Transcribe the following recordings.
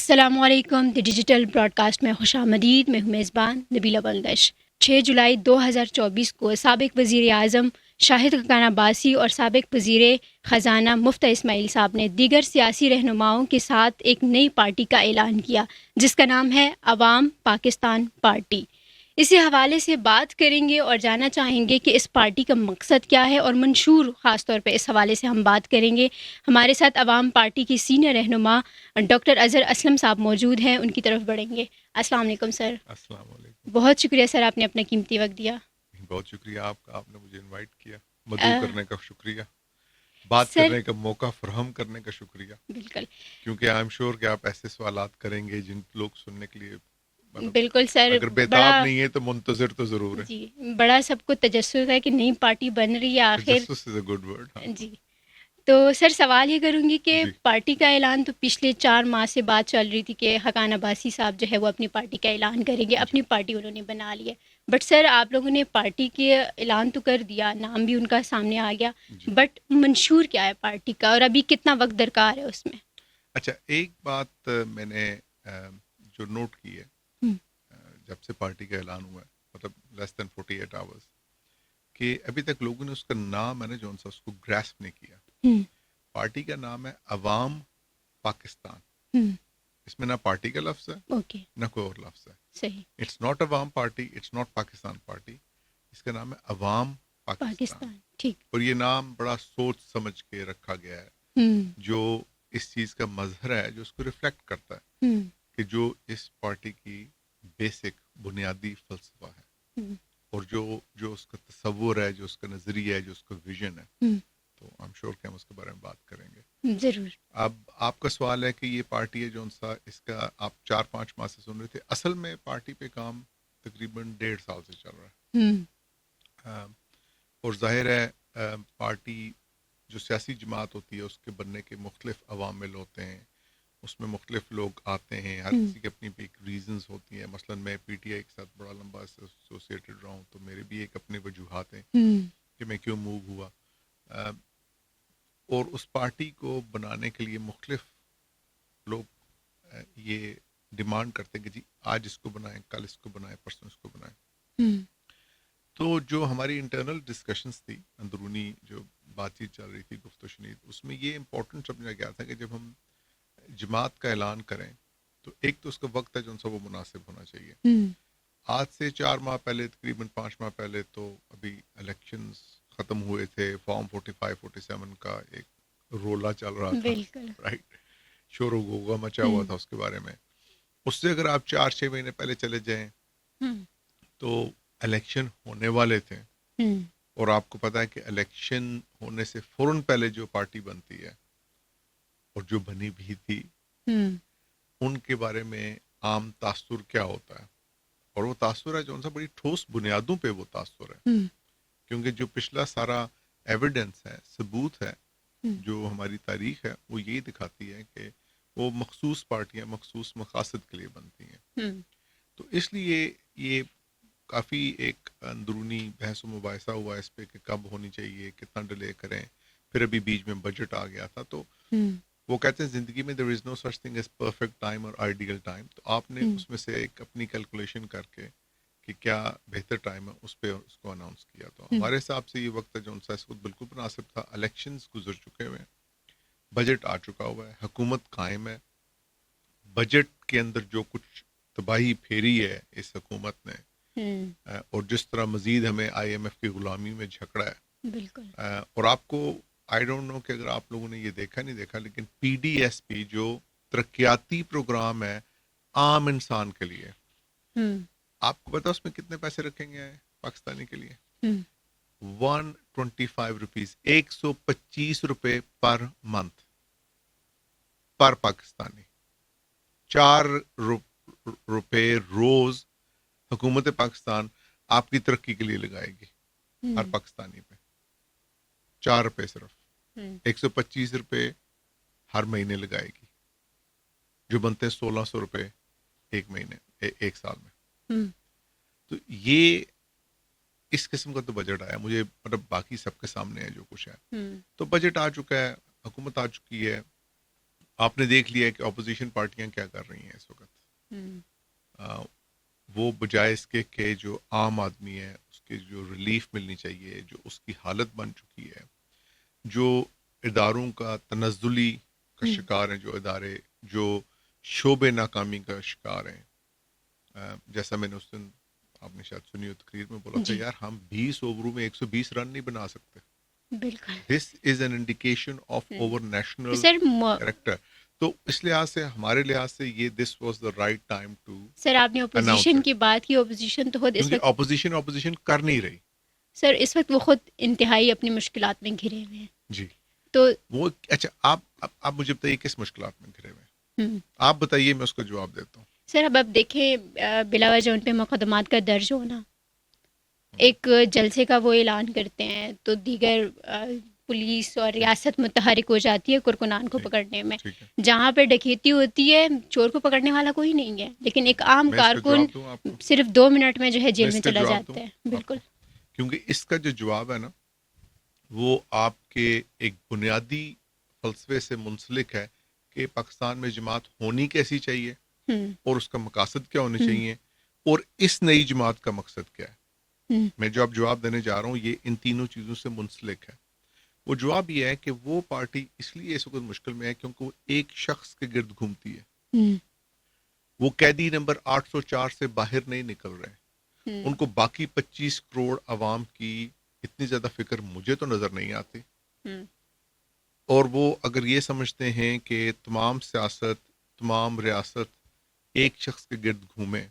السلام علیکم. دی digital Broad cost میں خوش آمدید. میں ہوں میزبان نبیلہ بندش. 6 جولائی 2024 کو سابق وزیر اعظم شاہد خاقان عباسی اور سابق وزیر خزانہ مفتیٰ اسماعیل صاحب نے دیگر سیاسی رہنماؤں کے ساتھ ایک نئی پارٹی کا اعلان کیا جس کا نام ہے عوام پاکستان پارٹی. اسی حوالے سے بات کریں گے اور جاننا چاہیں گے کہ اس پارٹی کا مقصد کیا ہے اور منشور خاص طور پہ اس حوالے سے ہم بات کریں گے. ہمارے ساتھ عوام پارٹی کی سینئر رہنما ڈاکٹر اظہر اسلم صاحب موجود ہیں. ان کی طرف بڑھیں گے. السلام علیکم سر. السلام علیکم. بہت شکریہ سر، آپ نے اپنا قیمتی وقت دیا. بہت شکریہ آپ کا، آپ نے مجھے انوائٹ کیا، مدعو کرنے کا شکریہ، بات کرنے کا موقع فراہم کرنے کا شکریہ. بالکل، کیونکہ آئی ایم شیور کہ آپ ایسے سوالات کریں گے جن لوگ سننے کے لیے بالکل سر، اگر بیتاب نہیں ہے تو منتظر تو ضرور ہے. جی بڑا سب کو تجسس ہے کہ نئی پارٹی بن رہی ہے آخر. تجسس از اے گڈ ورڈ. جی تو سر سوال یہ کروں گی کہ جی. پارٹی کا اعلان تو پچھلے 4 ماہ سے بات چل رہی تھی کہ خاقان عباسی صاحب جو ہے وہ اپنی پارٹی کا اعلان کریں گے. اپنی پارٹی انہوں نے بنا لی ہے، بٹ سر آپ لوگوں نے پارٹی کے اعلان تو کر دیا، نام بھی ان کا سامنے آ گیا، بٹ منشور کیا ہے پارٹی کا اور ابھی کتنا وقت درکار ہے اس میں؟ اچھا، ایک بات میں نے جو نوٹ کی ہے جب سے پارٹی کا اعلان ہوا ہے، مطلب لیس دین 48 آورس، کہ ابھی تک لوگوں نے اس کا نام ہے نا جو اس کو گراسپ نہیں کیا. پارٹی کا نام ہے عوام پاکستان. اس میں نہ پارٹی کا لفظ ہے نہ کوئی اور لفظ ہے. صحیح. اٹس ناٹ عوام party, it's not Pakistan party. اس کا نام ہے عوام پاکستان. ٹھیک. اور یہ نام بڑا سوچ سمجھ کے رکھا گیا ہے، جو اس چیز کا مظہر ہے، جو اس کو ریفلیکٹ کرتا ہے کہ جو اس پارٹی کی بیسک بنیادی فلسفہ ہے اور جو اس کا تصور ہے، جو اس کا نظریہ ہے، جو اس کا ویژن ہے. تو آئی ایم شیور کہ ہم اس کے بارے میں بات کریں گے ضرور. اب آپ کا سوال ہے کہ یہ پارٹی ہے جو اس کا آپ 4-5 ماہ سے سن رہے تھے. اصل میں پارٹی پہ کام تقریباً 1.5 سال سے چل رہا ہے. اور ظاہر ہے پارٹی جو سیاسی جماعت ہوتی ہے اس کے بننے کے مختلف عوامل ہوتے ہیں، اس میں مختلف لوگ آتے ہیں، ہر کسی کی اپنی ایک ریزنز ہوتی ہیں. مثلاً میں پی ٹی آئی کے ساتھ بڑا لمبا ایسوسیٹڈ رہا ہوں، تو میرے بھی ایک اپنے وجوہات ہیں کہ میں کیوں موو ہوا. اور اس پارٹی کو بنانے کے لیے مختلف لوگ یہ ڈیمانڈ کرتے ہیں کہ جی آج اس کو بنائیں، کل اس کو بنائیں، پرسوں اس کو بنائیں. تو جو ہماری انٹرنل ڈسکشنز تھی، اندرونی جو بات چیت چل رہی تھی، گفت و شنید، اس میں یہ امپورٹنٹ سمجھا گیا تھا کہ جب ہم جماعت کا اعلان کریں تو ایک تو اس کا وقت ہے جو ان سب وہ مناسب ہونا چاہیے. آج سے 4 ماہ پہلے، تقریباً 5 ماہ پہلے تو ابھی الیکشنز ختم ہوئے تھے، فارم 45-47 کا ایک رولا چل رہا تھا، رائٹ، شور و غوغا مچا ہوا تھا اس کے بارے میں. اس سے اگر آپ 4-6 مہینے پہلے چلے جائیں تو الیکشن ہونے والے تھے، اور آپ کو پتا ہے کہ الیکشن ہونے سے فوراً پہلے جو پارٹی بنتی ہے اور جو بنی بھی تھی ان کے بارے میں عام تاثر کیا ہوتا ہے. اور وہ تاثر ہے جو ان سے بڑی ٹھوس بنیادوں پہ وہ تاثر ہے، کیونکہ جو پچھلا سارا ایویڈنس ہے، ثبوت ہے، جو ہماری تاریخ ہے، وہ یہی دکھاتی ہے کہ وہ مخصوص پارٹیاں مخصوص مقاصد کے لیے بنتی ہیں. تو اس لیے یہ کافی ایک اندرونی بحث و مباحثہ ہوا اس پہ کہ کب ہونی چاہیے، کتنا ڈیلے کریں. پھر ابھی بیچ میں بجٹ آ گیا تھا، تو وہ کہتے ہیں زندگی میں there is no such thing as perfect time اور ideal time. تو آپ نے اس میں سے ایک اپنی کیلکولیشن کر کے کہ کیا بہتر ٹائم ہے اس پہ اس کو اناؤنس کیا. تو ہمارے حساب سے یہ وقت ہے جو ان سے اس وقت بالکل مناسب تھا. الیکشنز گزر چکے ہوئے ہیں، بجٹ آ چکا ہوا ہے، حکومت قائم ہے. بجٹ کے اندر جو کچھ تباہی پھیری ہے اس حکومت نے، اور جس طرح مزید ہمیں آئی ایم ایف کی غلامی میں جھکڑا ہے، بالکل. اور آپ کو آئی ڈونٹ نو کہ اگر آپ لوگوں نے یہ دیکھا نہیں دیکھا، لیکن پی ڈی ایس پی جو ترقیاتی پروگرام ہے عام انسان کے لیے، آپ کو پتا اس میں کتنے پیسے رکھیں گے پاکستانی کے لیے؟ 125 روپیز، 125 روپے پر منتھ پر پاکستانی. 4 روپے روز حکومت پاکستان آپ کی ترقی کے لیے لگائے گی ہر پاکستانی پہ. 4 روپے صرف، 125 روپے ہر مہینے لگائے گی، جو بنتے ہیں 1600 روپے ایک مہینے، ایک سال میں. تو یہ اس قسم کا تو بجٹ آیا. مجھے مطلب باقی سب کے سامنے ہے جو کچھ ہے. تو بجٹ آ چکا ہے، حکومت آ چکی ہے، آپ نے دیکھ لیا کہ اپوزیشن پارٹیاں کیا کر رہی ہیں اس وقت. وہ بجائے اس کے کہ جو عام آدمی ہے اس کے جو ریلیف ملنی چاہیے، جو اس کی حالت بن چکی ہے، جو اداروں کا تنزلی کا شکار ہیں، جو ادارے جو شعبے ناکامی کا شکار ہیں، جیسا میں نے اس دن آپ نے شاید سنی ہو تقریر میں بولا تھا، یار ہم 20 اووروں میں 120 رن نہیں بنا سکتے. بالکل. This is an indication of our national sir character. تو اس لحاظ سے، ہمارے لحاظ سے، یہ this was the right time to. Sir آپ نے اپوزیشن کی بات کی، اپوزیشن تو خود اس کیونکہ وقت اپوزیشن کر نہیں رہی. سر اس وقت وہ خود انتہائی اپنی مشکلات میں گھرے ہوئے ہیں. جی. تو وہ اچھا، آپ مجھے بتائیے کس مشکلات میں گھرے ہوئے ہیں؟ آپ بتائیے، میں اس کا جواب دیتا ہوں. سر اب آپ دیکھیں بلا وجہ ان پہ مقدمات کا درج ہونا، ایک جلسے کا وہ اعلان کرتے ہیں تو دیگر پولیس اور ریاست متحرک ہو جاتی ہے کارکنان کو پکڑنے میں. جہاں پہ ڈکیتی ہوتی ہے چور کو پکڑنے والا کوئی نہیں ہے، لیکن ایک عام کارکن صرف 2 منٹ میں جو ہے جیل میں چلا جاتا ہے. بالکل. کیونکہ اس کا جو جواب ہے نا، وہ آپ کے ایک بنیادی فلسفے سے منسلک ہے کہ پاکستان میں جماعت ہونی کیسی چاہیے اور اس کا مقاصد کیا ہونے چاہیے، اور اس نئی جماعت کا مقصد کیا ہے. میں جو اب جواب دینے جا رہا ہوں یہ ان تینوں چیزوں سے منسلک ہے. وہ جواب یہ ہے کہ وہ پارٹی اس لیے اس وقت مشکل میں ہے کیونکہ وہ ایک شخص کے گرد گھومتی ہے. وہ قیدی نمبر 804 سے باہر نہیں نکل رہے. ان کو باقی 25 کروڑ عوام کی اتنی زیادہ فکر مجھے تو نظر نہیں آتی. اور وہ اگر یہ سمجھتے ہیں کہ تمام سیاست، تمام ریاست ایک شخص کے گرد گھومے،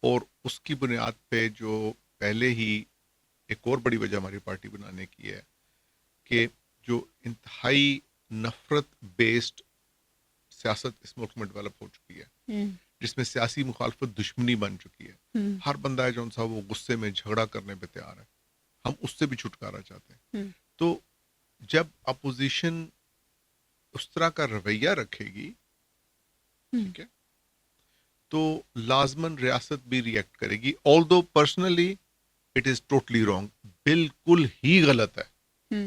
اور اس کی بنیاد پہ جو پہلے ہی ایک اور بڑی وجہ ہماری پارٹی بنانے کی ہے کہ جو انتہائی نفرت بیسڈ سیاست اس ملک میں ڈیولپ ہو چکی ہے، جس میں سیاسی مخالفت دشمنی بن چکی ہے. ہر بندہ ہے جو وہ غصے میں جھگڑا کرنے پہ تیار ہے. ہم اس سے بھی چھٹکارا چاہتے ہیں. تو جب اپوزیشن اس طرح کا رویہ رکھے گی، ٹھیک ہے، تو لازماً ریاست بھی ریئیکٹ کرے گی. although personally it is totally wrong، بالکل ہی غلط ہے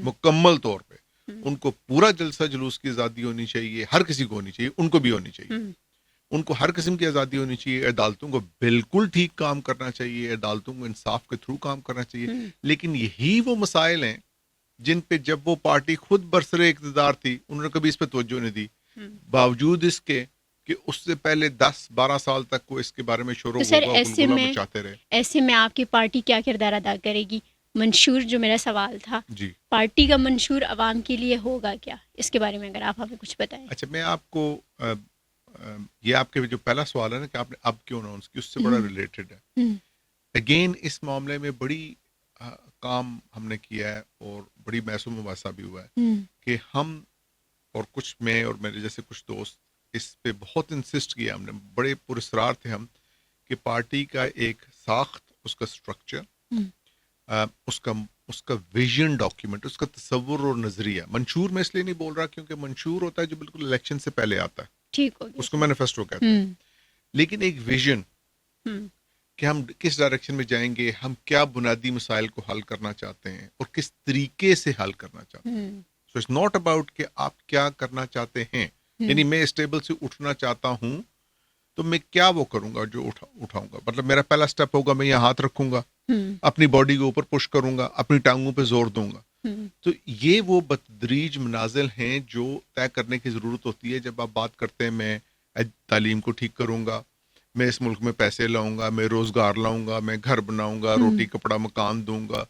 مکمل طور پہ. ان کو پورا جلسہ جلوس کی آزادی ہونی چاہیے، ہر کسی کو ہونی چاہیے، ان کو بھی ہونی چاہیے. ان کو ہر قسم کی آزادی ہونی چاہیے. عدالتوں کو بالکل ٹھیک کام کرنا چاہیے، عدالتوں کو انصاف کے تھرو کام کرنا چاہیے. لیکن یہی وہ مسائل ہیں جن پہ جب وہ پارٹی خود برسر اقتدار تھی انہوں نے کبھی اس پہ توجہ نہیں دی، باوجود اس کے کہ اس سے پہلے 10-12 سال تک وہ اس کے بارے میں شور و غبا گلگلہ مچاتے رہے. ایسے میں آپ کی پارٹی کیا کردار ادا کرے گی؟ منشور، جو میرا سوال تھا، جی، پارٹی کا منشور عوام کے لیے ہوگا کیا؟ اس کے بارے میں اگر آپ ہمیں کچھ بتائیں. اچھا، میں آپ کو یہ آپ کے جو پہلا سوال ہے نا کہ آپ نے اب کیوں اناؤنس کی، اس سے بڑا ریلیٹڈ ہے. اگین اس معاملے میں بڑی کام ہم نے کیا ہے اور بڑی بحث و مباحثہ بھی ہوا ہے کہ ہم اور کچھ میں اور میرے جیسے کچھ دوست اس پہ بہت انسسٹ کیا، ہم نے بڑے پراسرار تھے ہم کہ پارٹی کا ایک ساخت، اس کا اسٹرکچر، اس کا ویژن ڈاکیومنٹ، اس کا تصور اور نظریہ. منشور میں اس لیے نہیں بول رہا کیونکہ منشور ہوتا ہے جو بالکل الیکشن سے پہلے آتا ہے، ٹھیک ہو گیا، اس کو مینیفیسٹو کہتے ہیں. لیکن ایک ویژن کہ ہم کس ڈائریکشن میں جائیں گے، ہم کیا بنیادی مسائل کو حل کرنا چاہتے ہیں اور کس طریقے سے حل کرنا چاہتے ہیں. سو اٹس ناٹ اباؤٹ کہ آپ کیا کرنا چاہتے ہیں، یعنی میں اس ٹیبل سے اٹھنا چاہتا ہوں تو میں کیا وہ کروں گا جو اٹھاؤں گا. مطلب میرا پہلا سٹیپ ہوگا میں یہاں ہاتھ رکھوں گا، اپنی باڈی کے اوپر پش کروں گا، اپنی ٹانگوں پہ زور دوں گا. تو یہ وہ بتدریج منازل ہیں جو طے کرنے کی ضرورت ہوتی ہے. جب آپ بات کرتے ہیں میں تعلیم کو ٹھیک کروں گا، میں اس ملک میں پیسے لاؤں گا، میں روزگار لاؤں گا، میں گھر بناؤں گا، روٹی کپڑا مکان دوں گا،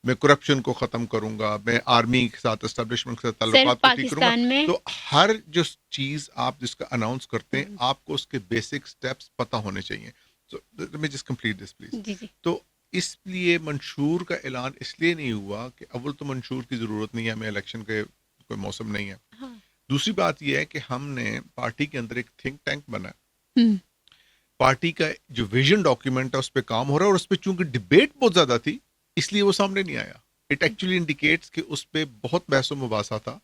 میں کرپشن کو ختم کروں گا، میں آرمی کے ساتھ اسٹیبلشمنٹ کے ساتھ تعلقات کو ٹھیک کروں گا. تو ہر جو چیز آپ جس کا اناؤنس کرتے ہیں آپ کو اس کے بیسک سٹیپس پتہ ہونے چاہیے. So let me just complete this please. تو اس لیے منشور کا اعلان اس لیے نہیں ہوا کہ اول تو منشور کی ضرورت نہیں ہے، ہمیں الیکشن کے کوئی موسم نہیں ہے. دوسری بات یہ ہے کہ ہم نے پارٹی کے اندر ایک تھنک ٹینک بنا ہے. پارٹی کا جو ویژن ڈاکیومنٹ ہے اس پہ کام ہو رہا ہے، اور اس پہ چونکہ ڈبیٹ بہت زیادہ تھی اس لیے وہ سامنے نہیں آیا. اٹ ایکچولی انڈیکیٹس کہ اس پہ بہت بحث و مباحثہ تھا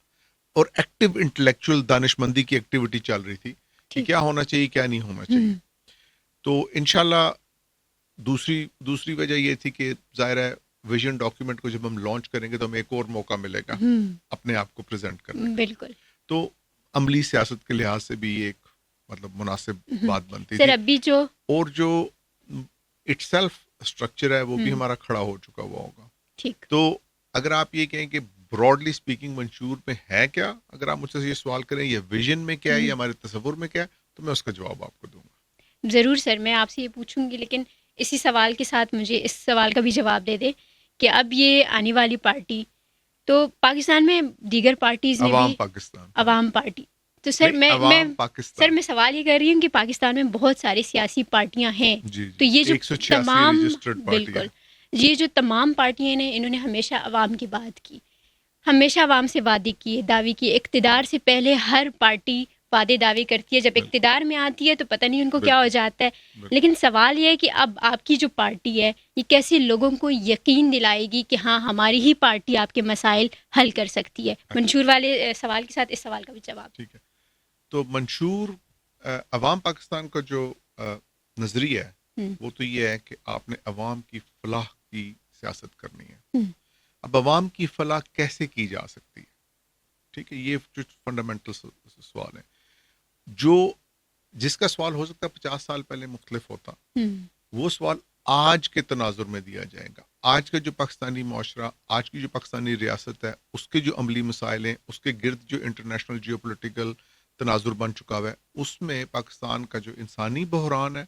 اور ایکٹیو انٹلیکچوئل دانش مندی کی ایکٹیویٹی چل رہی تھی کہ کیا ہونا چاہیے کیا نہیں ہونا چاہیے. تو انشاءاللہ دوسری وجہ یہ تھی کہ ظاہر ہے ویژن ڈاکیومنٹ کو جب ہم لانچ کریں گے تو ہمیں ایک اور موقع ملے گا اپنے آپ کو پریزنٹ کرنے کا. بالکل. تو عملی سیاست کے لحاظ سے بھی ایک مطلب مناسب بات بنتی سر تھی. ابھی جو اور جو اٹ سیلف اسٹرکچر ہے وہ بھی ہمارا کھڑا ہو چکا ہوا ہوگا. ٹھیک تو اگر آپ یہ کہیں کہ براڈلی اسپیکنگ منشور میں ہے کیا، اگر آپ مجھ سے یہ سوال کریں یہ ویژن میں کیا ہے یا ہمارے تصور میں کیا ہے، تو میں اس کا جواب آپ کو دوں گا. ضرور سر، میں آپ سے یہ پوچھوں گی، لیکن اسی سوال کے ساتھ مجھے اس سوال کا بھی جواب دے دے کہ اب یہ آنے والی پارٹی تو پاکستان میں دیگر پارٹیز نے عوام بھی پاکستان عوام پارٹی تو سر نہیں، میں عوام پاکستان. سر میں سوال یہ کر رہی ہوں کہ پاکستان میں بہت ساری سیاسی پارٹیاں ہیں، جی تو یہ جو 186 تمام رجسٹرڈ پارٹی بالکل ہے. یہ جو تمام پارٹیاں ہیں انہوں نے ہمیشہ عوام کی بات کی، ہمیشہ عوام سے وعدے کیے، دعوے کیے. اقتدار سے پہلے ہر پارٹی وعدے دعوے کرتی ہے، جب اقتدار میں آتی ہے تو پتہ نہیں ان کو کیا ہو جاتا ہے. لیکن سوال یہ ہے کہ اب آپ کی جو پارٹی ہے یہ کیسے لوگوں کو یقین دلائے گی کہ ہاں ہماری ہی پارٹی آپ کے مسائل حل کر سکتی ہے. منشور والے سوال کے ساتھ اس سوال کا بھی جواب. ٹھیک ہے، تو منشور عوام پاکستان کا جو نظریہ ہے وہ تو یہ ہے کہ آپ نے عوام کی فلاح کی سیاست کرنی ہے. اب عوام کی فلاح کیسے کی جا سکتی ہے؟ ٹھیک ہے، یہ جو فنڈامنٹل سوال ہے، جو جس کا سوال ہو سکتا ہے 50 سال پہلے مختلف ہوتا، وہ سوال آج کے تناظر میں دیا جائے گا. آج کا جو پاکستانی معاشرہ، آج کی جو پاکستانی ریاست ہے، اس کے جو عملی مسائل ہیں، اس کے گرد جو انٹرنیشنل جیو پولیٹیکل تناظر بن چکا ہوا ہے، اس میں پاکستان کا جو انسانی بحران ہے،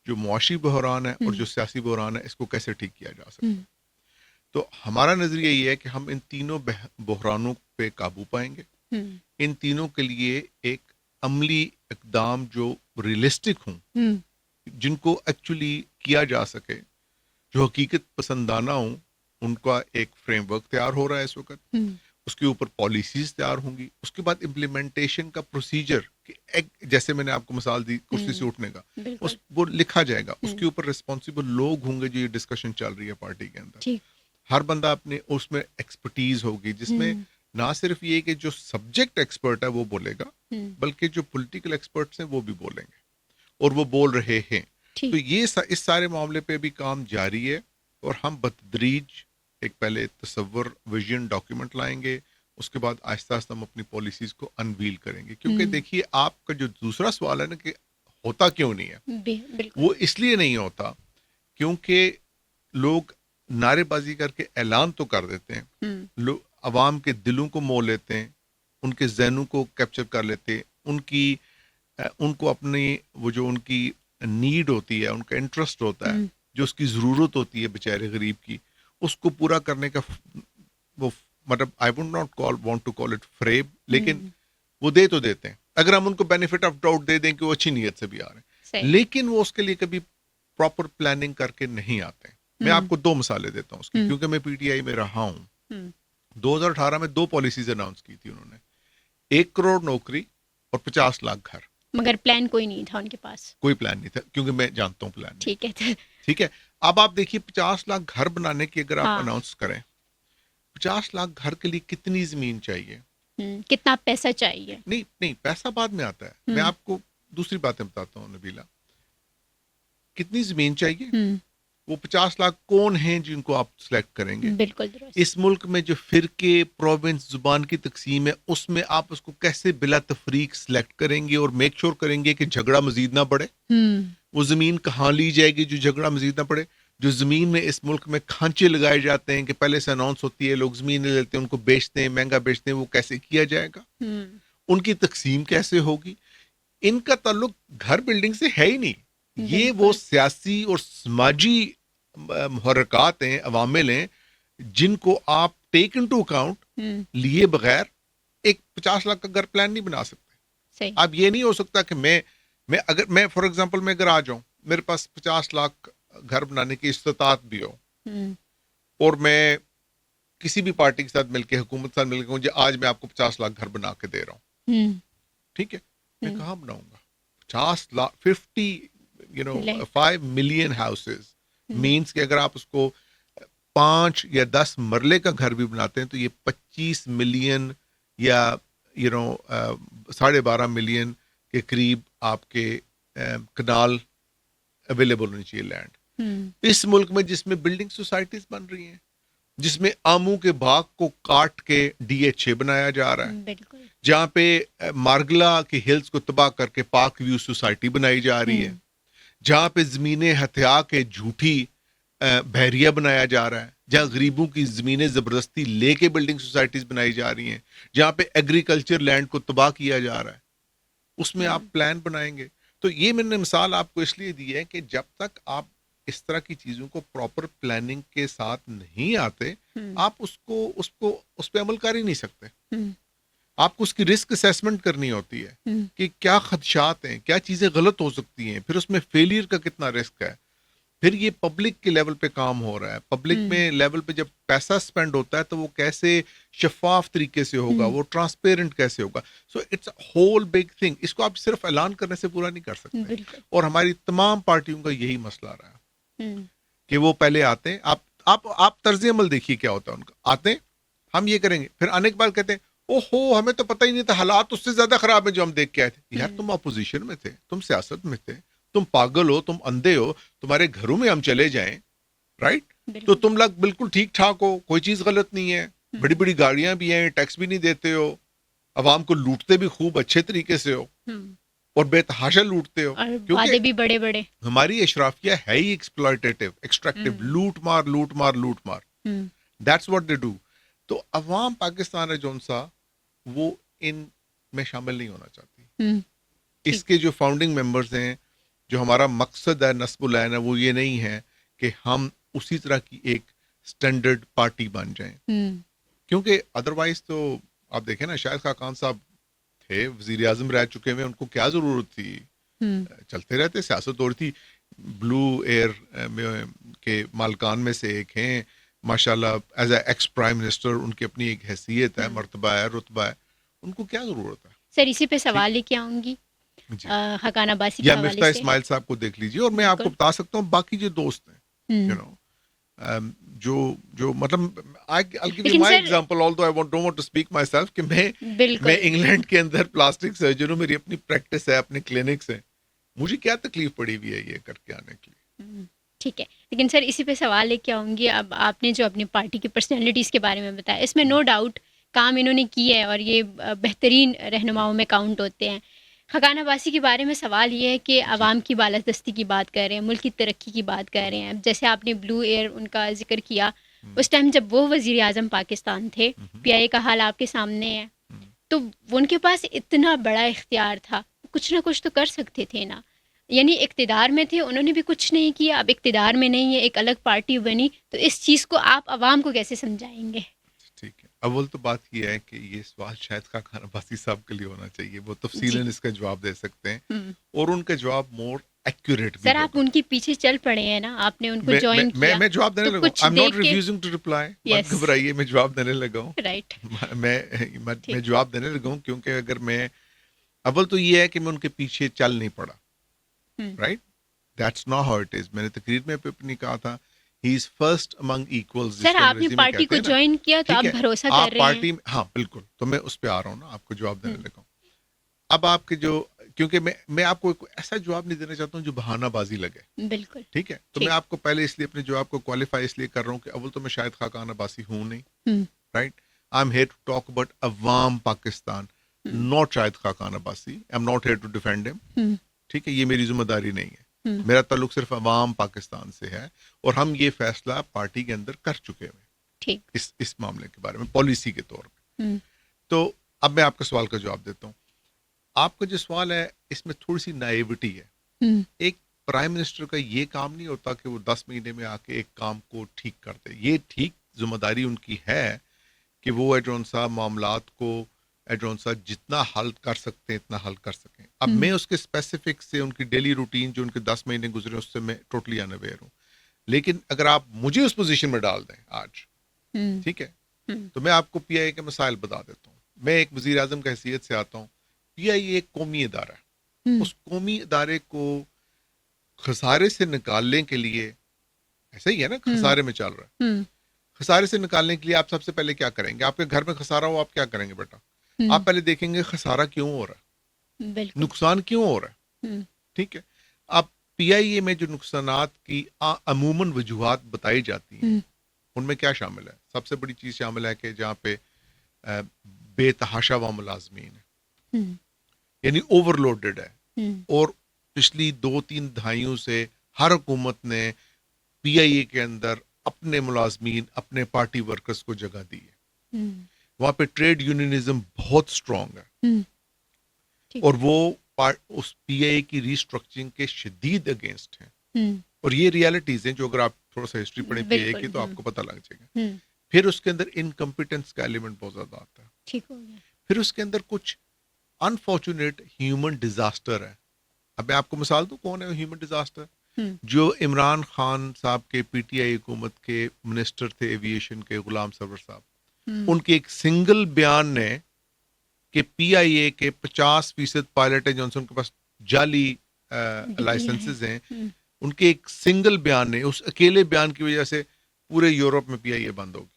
جو معاشی بحران ہے اور جو سیاسی بحران ہے، اس کو کیسے ٹھیک کیا جا سکتا ہے. تو ہمارا نظریہ یہ ہے کہ ہم ان تینوں بحرانوں پہ قابو پائیں گے. ان تینوں کے لیے ایک عملی اقدام جو ریئلسٹک ہوں، جن کو ایکچولی کیا جا سکے، جو حقیقت پسندانہ ہوں، ان کا ایک فریم ورک تیار ہو رہا ہے اس وقت. اس کے اوپر پالیسیز تیار ہوں گی. اس کے بعد امپلیمنٹیشن کا پروسیجر، جیسے میں نے آپ کو مثال دی کرسی سے اٹھنے کا، وہ لکھا جائے گا. اس کے اوپر ریسپانسبل لوگ ہوں گے جو یہ ڈسکشن چل رہی ہے پارٹی کے اندر. ہر بندہ اپنے اس میں ایکسپرٹیز ہوگی، جس میں نہ صرف یہ کہ جو سبجیکٹ ایکسپرٹ ہے وہ بولے گا، بلکہ جو پولیٹیکل ایکسپرٹس ہیں وہ بھی بولیں گے، اور وہ بول رہے ہیں. تو یہ اس سارے معاملے پہ بھی کام جاری ہے، اور ہم بتدریج ایک پہلے تصور ویژن ڈاکیومنٹ لائیں گے. اس کے بعد آہستہ آہستہ ہم اپنی پالیسیز کو انویل کریں گے. کیونکہ دیکھیے، آپ کا جو دوسرا سوال ہے نا کہ ہوتا کیوں نہیں ہے، وہ اس لیے نہیں ہوتا کیونکہ لوگ نعرے بازی کر کے اعلان تو کر دیتے ہیں، لوگ عوام کے دلوں کو مول لیتے ہیں، ان کے ذہنوں کو کیپچر کر لیتے ہیں، ان کو اپنی وہ جو ان کی نیڈ ہوتی ہے، ان کا انٹرسٹ ہوتا ہے، جو اس کی ضرورت ہوتی ہے بیچارے غریب کی، اس کو پورا کرنے کا وہ مطلب I would not want to call it فریب، لیکن وہ دے تو دیتے ہیں. اگر ہم ان کو بینیفٹ آف ڈاؤٹ دے دیں کہ وہ اچھی نیت سے بھی آ رہے ہیں، لیکن وہ اس کے لیے کبھی پراپر پلاننگ کر کے نہیں آتے ہیں. میں آپ کو 2 مثالیں دیتا ہوں اس کی، کیونکہ میں پی ٹی آئی میں رہا ہوں. 2018 میں 2 پالیسیز اناؤنس کی تھی انہوں نے، 1 کروڑ نوکری اور 50 لاکھ گھر. مگر پلان کوئی نہیں تھا ان کے پاس. کوئی پلان نہیں تھا، کیونکہ میں جانتا ہوں پلان نہیں. ٹھیک ہے. اب آپ دیکھیے 50 لاکھ گھر بنانے کی اگر آپ اناؤنس کریں، 50 لاکھ گھر کے لیے کتنی زمین چاہیے، کتنا پیسہ چاہیے. نہیں پیسہ بعد میں آتا ہے. میں آپ کو دوسری باتیں بتاتا ہوں نبیلہ. کتنی زمین چاہیے، وہ 50 لاکھ کون ہیں جن کو آپ سلیکٹ کریں گے. بالکل درست. اس ملک میں جو فرقے، پروونس، زبان کی تقسیم ہے، اس میں آپ اس کو کیسے بلا تفریق سلیکٹ کریں گے اور میک شور کریں گے کہ جھگڑا مزید نہ بڑھے. وہ زمین کہاں لی جائے گی جو جھگڑا مزید نہ پڑے. جو زمین میں اس ملک میں کھانچے لگائے جاتے ہیں کہ پہلے سے اناؤنس ہوتی ہے، لوگ زمین لے لیتے ہیں، ان کو بیچتے ہیں، مہنگا بیچتے ہیں، وہ کیسے کیا جائے گا، ان کی تقسیم کیسے ہوگی. ان کا تعلق گھر بلڈنگ سے ہے ہی نہیں. یہ وہ سیاسی اور سماجی محرکات ہیں، عوامل ہیں، جن کو آپ ٹیک انٹو اکاؤنٹ لیے بغیر ایک 50 لاکھ کا گھر پلان نہیں بنا سکتے. اب یہ نہیں ہو سکتا کہ میں فار ایگزامپل میں اگر آ جاؤں، میرے پاس 50 لاکھ گھر بنانے کی استطاعت بھی ہو، اور میں کسی بھی پارٹی کے ساتھ مل کے، حکومت کے ساتھ مل کے، آج میں آپ کو 50 لاکھ گھر بنا کے دے رہا ہوں، ٹھیک ہے، میں کہاں بناؤں گا 50 لاکھ 5 ملین ہاؤسز مینس کہ اگر آپ اس کو 5 یا 10 مرلے کا گھر بھی بناتے ہیں تو یہ 25 ملین یا 12.5 ملین کے قریب آپ کے کنال اویلیبل ہونی چاہیے لینڈ. اس ملک میں جس میں بلڈنگ سوسائٹیز بن رہی ہیں، جس میں آموں کے باغ کو کاٹ کے DA6 بنایا جا رہا ہے، بالکل جہاں پہ مارگلا کے ہلز کو تباہ کر کے پاک ویو سوسائٹی بنائی جا رہی ہے، جہاں پہ زمینیں ہتھیا کے جھوٹی بحریہ بنایا جا رہا ہے، جہاں غریبوں کی زمینیں زبردستی لے کے بلڈنگ سوسائٹیز بنائی جا رہی ہیں، جہاں پہ ایگریکلچر لینڈ کو تباہ کیا جا رہا ہے، اس میں آپ پلان بنائیں گے. تو یہ میں نے مثال آپ کو اس لیے دی ہے کہ جب تک آپ اس طرح کی چیزوں کو پراپر پلاننگ کے ساتھ نہیں آتے، آپ اس پہ عمل کر ہی نہیں سکتے. آپ کو اس کی رسک اسیسمنٹ کرنی ہوتی ہے کہ کیا خدشات ہیں، کیا چیزیں غلط ہو سکتی ہیں، پھر اس میں فیلئر کا کتنا رسک ہے. پھر یہ پبلک کے لیول پہ کام ہو رہا ہے، پبلک میں لیول پہ جب پیسہ سپینڈ ہوتا ہے تو وہ کیسے شفاف طریقے سے ہوگا، وہ ٹرانسپیرنٹ کیسے ہوگا. So it's whole big thing. اس کو آپ صرف اعلان کرنے سے پورا نہیں کر سکتے. اور ہماری تمام پارٹیوں کا یہی مسئلہ رہا ہے کہ وہ پہلے آتے ہیں، آپ طرز عمل دیکھیے کیا ہوتا ہے ان کا. آتے ہیں ہم یہ کریں گے، پھر آنے کے بعد کہتے ہیں او ہو ہمیں تو پتہ ہی نہیں تھا، حالات اس سے زیادہ خراب ہیں جو ہم دیکھ کے آئے تھے. یار تم اپوزیشن میں تھے، تم سیاست میں تھے، تم پاگل ہو، تم اندھے ہو، تمہارے گھروں میں ہم چلے جائیں، رائٹ؟ تو تم لوگ بالکل ٹھیک ٹھاک ہو، کوئی چیز غلط نہیں ہے، بڑی بڑی گاڑیاں بھی ہیں، ٹیکس بھی نہیں دیتے ہو، عوام کو لوٹتے بھی خوب اچھے طریقے سے ہو اور بے تحاشا لوٹتے ہو، وعدے بھی بڑے بڑے. ہماری اشرافیہ ہے ہی ایکسپلائٹیو، ایکسٹریکٹیو، لوٹ مار لوٹ مار لوٹ مار. That's what they do. تو عوام پاکستان ہے جون سا وہ ان میں شامل نہیں ہونا چاہتی. اس کے جو فاؤنڈنگ ممبرز ہیں، جو ہمارا مقصد ہے نصب العین ہے، وہ یہ نہیں ہے کہ ہم اسی طرح کی ایک سٹینڈرڈ پارٹی بن جائیں. کیونکہ ادروائز تو آپ دیکھیں نا، شاہد خاقان صاحب تھے، وزیر اعظم رہ چکے ہیں، ان کو کیا ضرورت تھی؟ چلتے رہتے. سیاست اور تھی. بلو ایئر کے مالکان میں سے ایک ہیں ماشاءاللہ، as a ex prime minister ان کی اپنی ایک حیثیت ہے، مرتبہ ہے، رتبہ ہے. ان کو کیا ضرورت ہے؟ سر اسی پہ سوال لے کے آؤں گی حقان عباسی کے یا حوالے مفتاح سے. اسماعیل صاحب کو دیکھ لیجیے، اور میں آپ کو بتا سکتا ہوں باقی جو دوست ہیں، یو نو، جو مطلب I'll give you my example, although I don't want to speak myself، کہ میں انگلینڈ کے اندر پلاسٹک سرجن ہوں، میری اپنی پریکٹس ہے، اپنے کلینکس ہیں، مجھے کیا تکلیف پڑی ہوئی ہے یہ کر کے آنے کے لیے. ٹھیک ہے، لیکن سر اسی پہ سوال لے کے آؤں گی. اب آپ نے جو اپنی پارٹی کی پرسنالٹیز کے بارے میں بتایا، اس میں نو ڈاؤٹ کام انہوں نے کی ہے اور یہ بہترین رہنماؤں میں کاؤنٹ ہوتے ہیں. حقان عباسی کے بارے میں سوال یہ ہے کہ عوام کی بالادستی کی بات کر رہے ہیں، ملک کی ترقی کی بات کر رہے ہیں. جیسے آپ نے بلو ایئر ان کا ذکر کیا، اس ٹائم جب وہ وزیر اعظم پاکستان تھے، PIA کا حال آپ کے سامنے ہے، تو ان کے پاس اتنا بڑا اختیار تھا، کچھ نہ کچھ تو کر سکتے تھے نا. یعنی اقتدار میں تھے، انہوں نے بھی کچھ نہیں کیا. اب اقتدار میں نہیں ہے، ایک الگ پارٹی بنی، تو اس چیز کو آپ عوام کو کیسے سمجھائیں گے؟ ٹھیک ہے، اول تو بات یہ ہے کہ یہ سوال شاید خاقان عباسی صاحب کے لیے ہونا چاہیے، وہ تفصیلاً اس کا جواب دے سکتے ہیں، اور ان کا جواب مور ایکوریٹ بھی. سر آپ ان کے پیچھے چل پڑے ہیں نا، آپ نے ان کو جوائن کیا. میں جواب دینے لگا ہوں. I'm not refusing to reply. مت گھبرائیے، میں جواب دینے لگا ہوں. رائٹ، میں جواب دینے لگا ہوں، کیونکہ اگر میں اول تو یہ ہے کہ میں ان کے پیچھے چل نہیں پڑا، right? That's not how it is. میں نے تقریر میں اپنی کہا تھا ہی از فرسٹ امنگ ایکولز. سر آپ نے پارٹی کو جوائن کیا تو آپ بھروسہ کر رہے ہیں. ہاں بالکل، تو میں اس پہ آ رہا ہوں نا، آپ کو جواب دینے لگا ہوں. اب آپ کے جو، کیونکہ میں آپ کو ایسا جواب نہیں دینا چاہتا ہوں جو بہانہ بازی لگے. بالکل ٹھیک ہے، تو میں آپ کو پہلے اس لیے اپنے جواب کو کوالیفائی اس لیے کر رہا ہوں کہ اول تو میں شاید خاقان عباسی ہوں نہیں، right? I am here to talk about عوام پاکستان، ناٹ شاید Khaqan Abbasi. I am not here to defend him. ٹھیک ہے، یہ میری ذمہ داری نہیں ہے. میرا تعلق صرف عوام پاکستان سے ہے، اور ہم یہ فیصلہ پارٹی کے اندر کر چکے ہیں اس معاملے کے بارے میں، پالیسی کے طور پہ. تو اب میں آپ کا سوال کا جواب دیتا ہوں. آپ کا جو سوال ہے اس میں تھوڑی سی نائیوٹی ہے. ایک پرائم منسٹر کا یہ کام نہیں ہوتا کہ وہ 10 مہینے میں آ کے ایک کام کو ٹھیک کر دے. یہ ٹھیک ذمہ داری ان کی ہے کہ وہ ایڈرون صاحب معاملات کو ایڈرون صاحب جتنا حل کر سکتے ہیں اتنا حل کر سکیں. اب میں اس کے اسپیسیفک سے ان کی ڈیلی روٹین جو ان کے 10 مہینے گزرے اس سے میں ٹوٹلی انویئر ہوں. لیکن اگر آپ مجھے اس پوزیشن میں ڈال دیں آج، ٹھیک ہے، تو میں آپ کو PIA کے مسائل بتا دیتا ہوں. میں ایک وزیر اعظم کی حیثیت سے آتا ہوں. PIA ایک قومی ادارہ ہے. اس قومی ادارے کو خسارے سے نکالنے کے لیے، ایسا ہی ہے نا، خسارے میں چل رہا ہے، خسارے سے نکالنے کے لیے آپ سب سے پہلے کیا کریں گے؟ آپ کے گھر میں خسارہ ہو، آپ کیا کریں گے بیٹا؟ آپ پہلے دیکھیں گے خسارہ کیوں ہو رہا ہے، نقصان کیوں ہو رہا ہے. ٹھیک ہے، اب PIA میں جو نقصانات کی عموماً وجوہات بتائی جاتی ہیں ان میں کیا شامل ہے؟ سب سے بڑی چیز شامل ہے کہ جہاں پہ بے تحاشا و ملازمین ہے، یعنی اوور لوڈڈ ہے، اور پچھلی 2-3 دہائیوں سے ہر حکومت نے پی آئی اے کے اندر اپنے ملازمین، اپنے پارٹی ورکرز کو جگہ دی ہے. وہاں پہ ٹریڈ یونینزم بہت اسٹرانگ ہے، اور وہ اس پی آئی اے کی ریسٹرکچرنگ کے شدید اگینسٹ ہیں. اور یہ ریالٹیز ہیں جو اگر آپ تھوڑا سا ہسٹری پڑھیں پی آئی اے کی تو آپ کو پتہ لگ جائے گا. پھر اس کے اندر انکمپیٹنس کا ایلیمنٹ بہت زیادہ آتا ہے. ٹھیک ہو گیا. پھر اس کے اندر کچھ انفارچونیٹ ہیومن ڈیزاسٹر ہے. اب میں آپ کو مثال دوں کون ہے ہیومن ڈیزاسٹر؟ جو عمران خان صاحب کے پی ٹی آئی حکومت کے منسٹر تھے ایویشن کے، غلام سرور صاحب، ان کے ایک سنگل بیان نے کہ پی آئی اے کے 50% پائلٹ ہیں جو ان کے پاس جعلی لائسنسز ہیں، ان کے ایک سنگل بیان نے، اس اکیلے بیان کی وجہ سے پورے یورپ میں پی آئی اے بند ہوگی.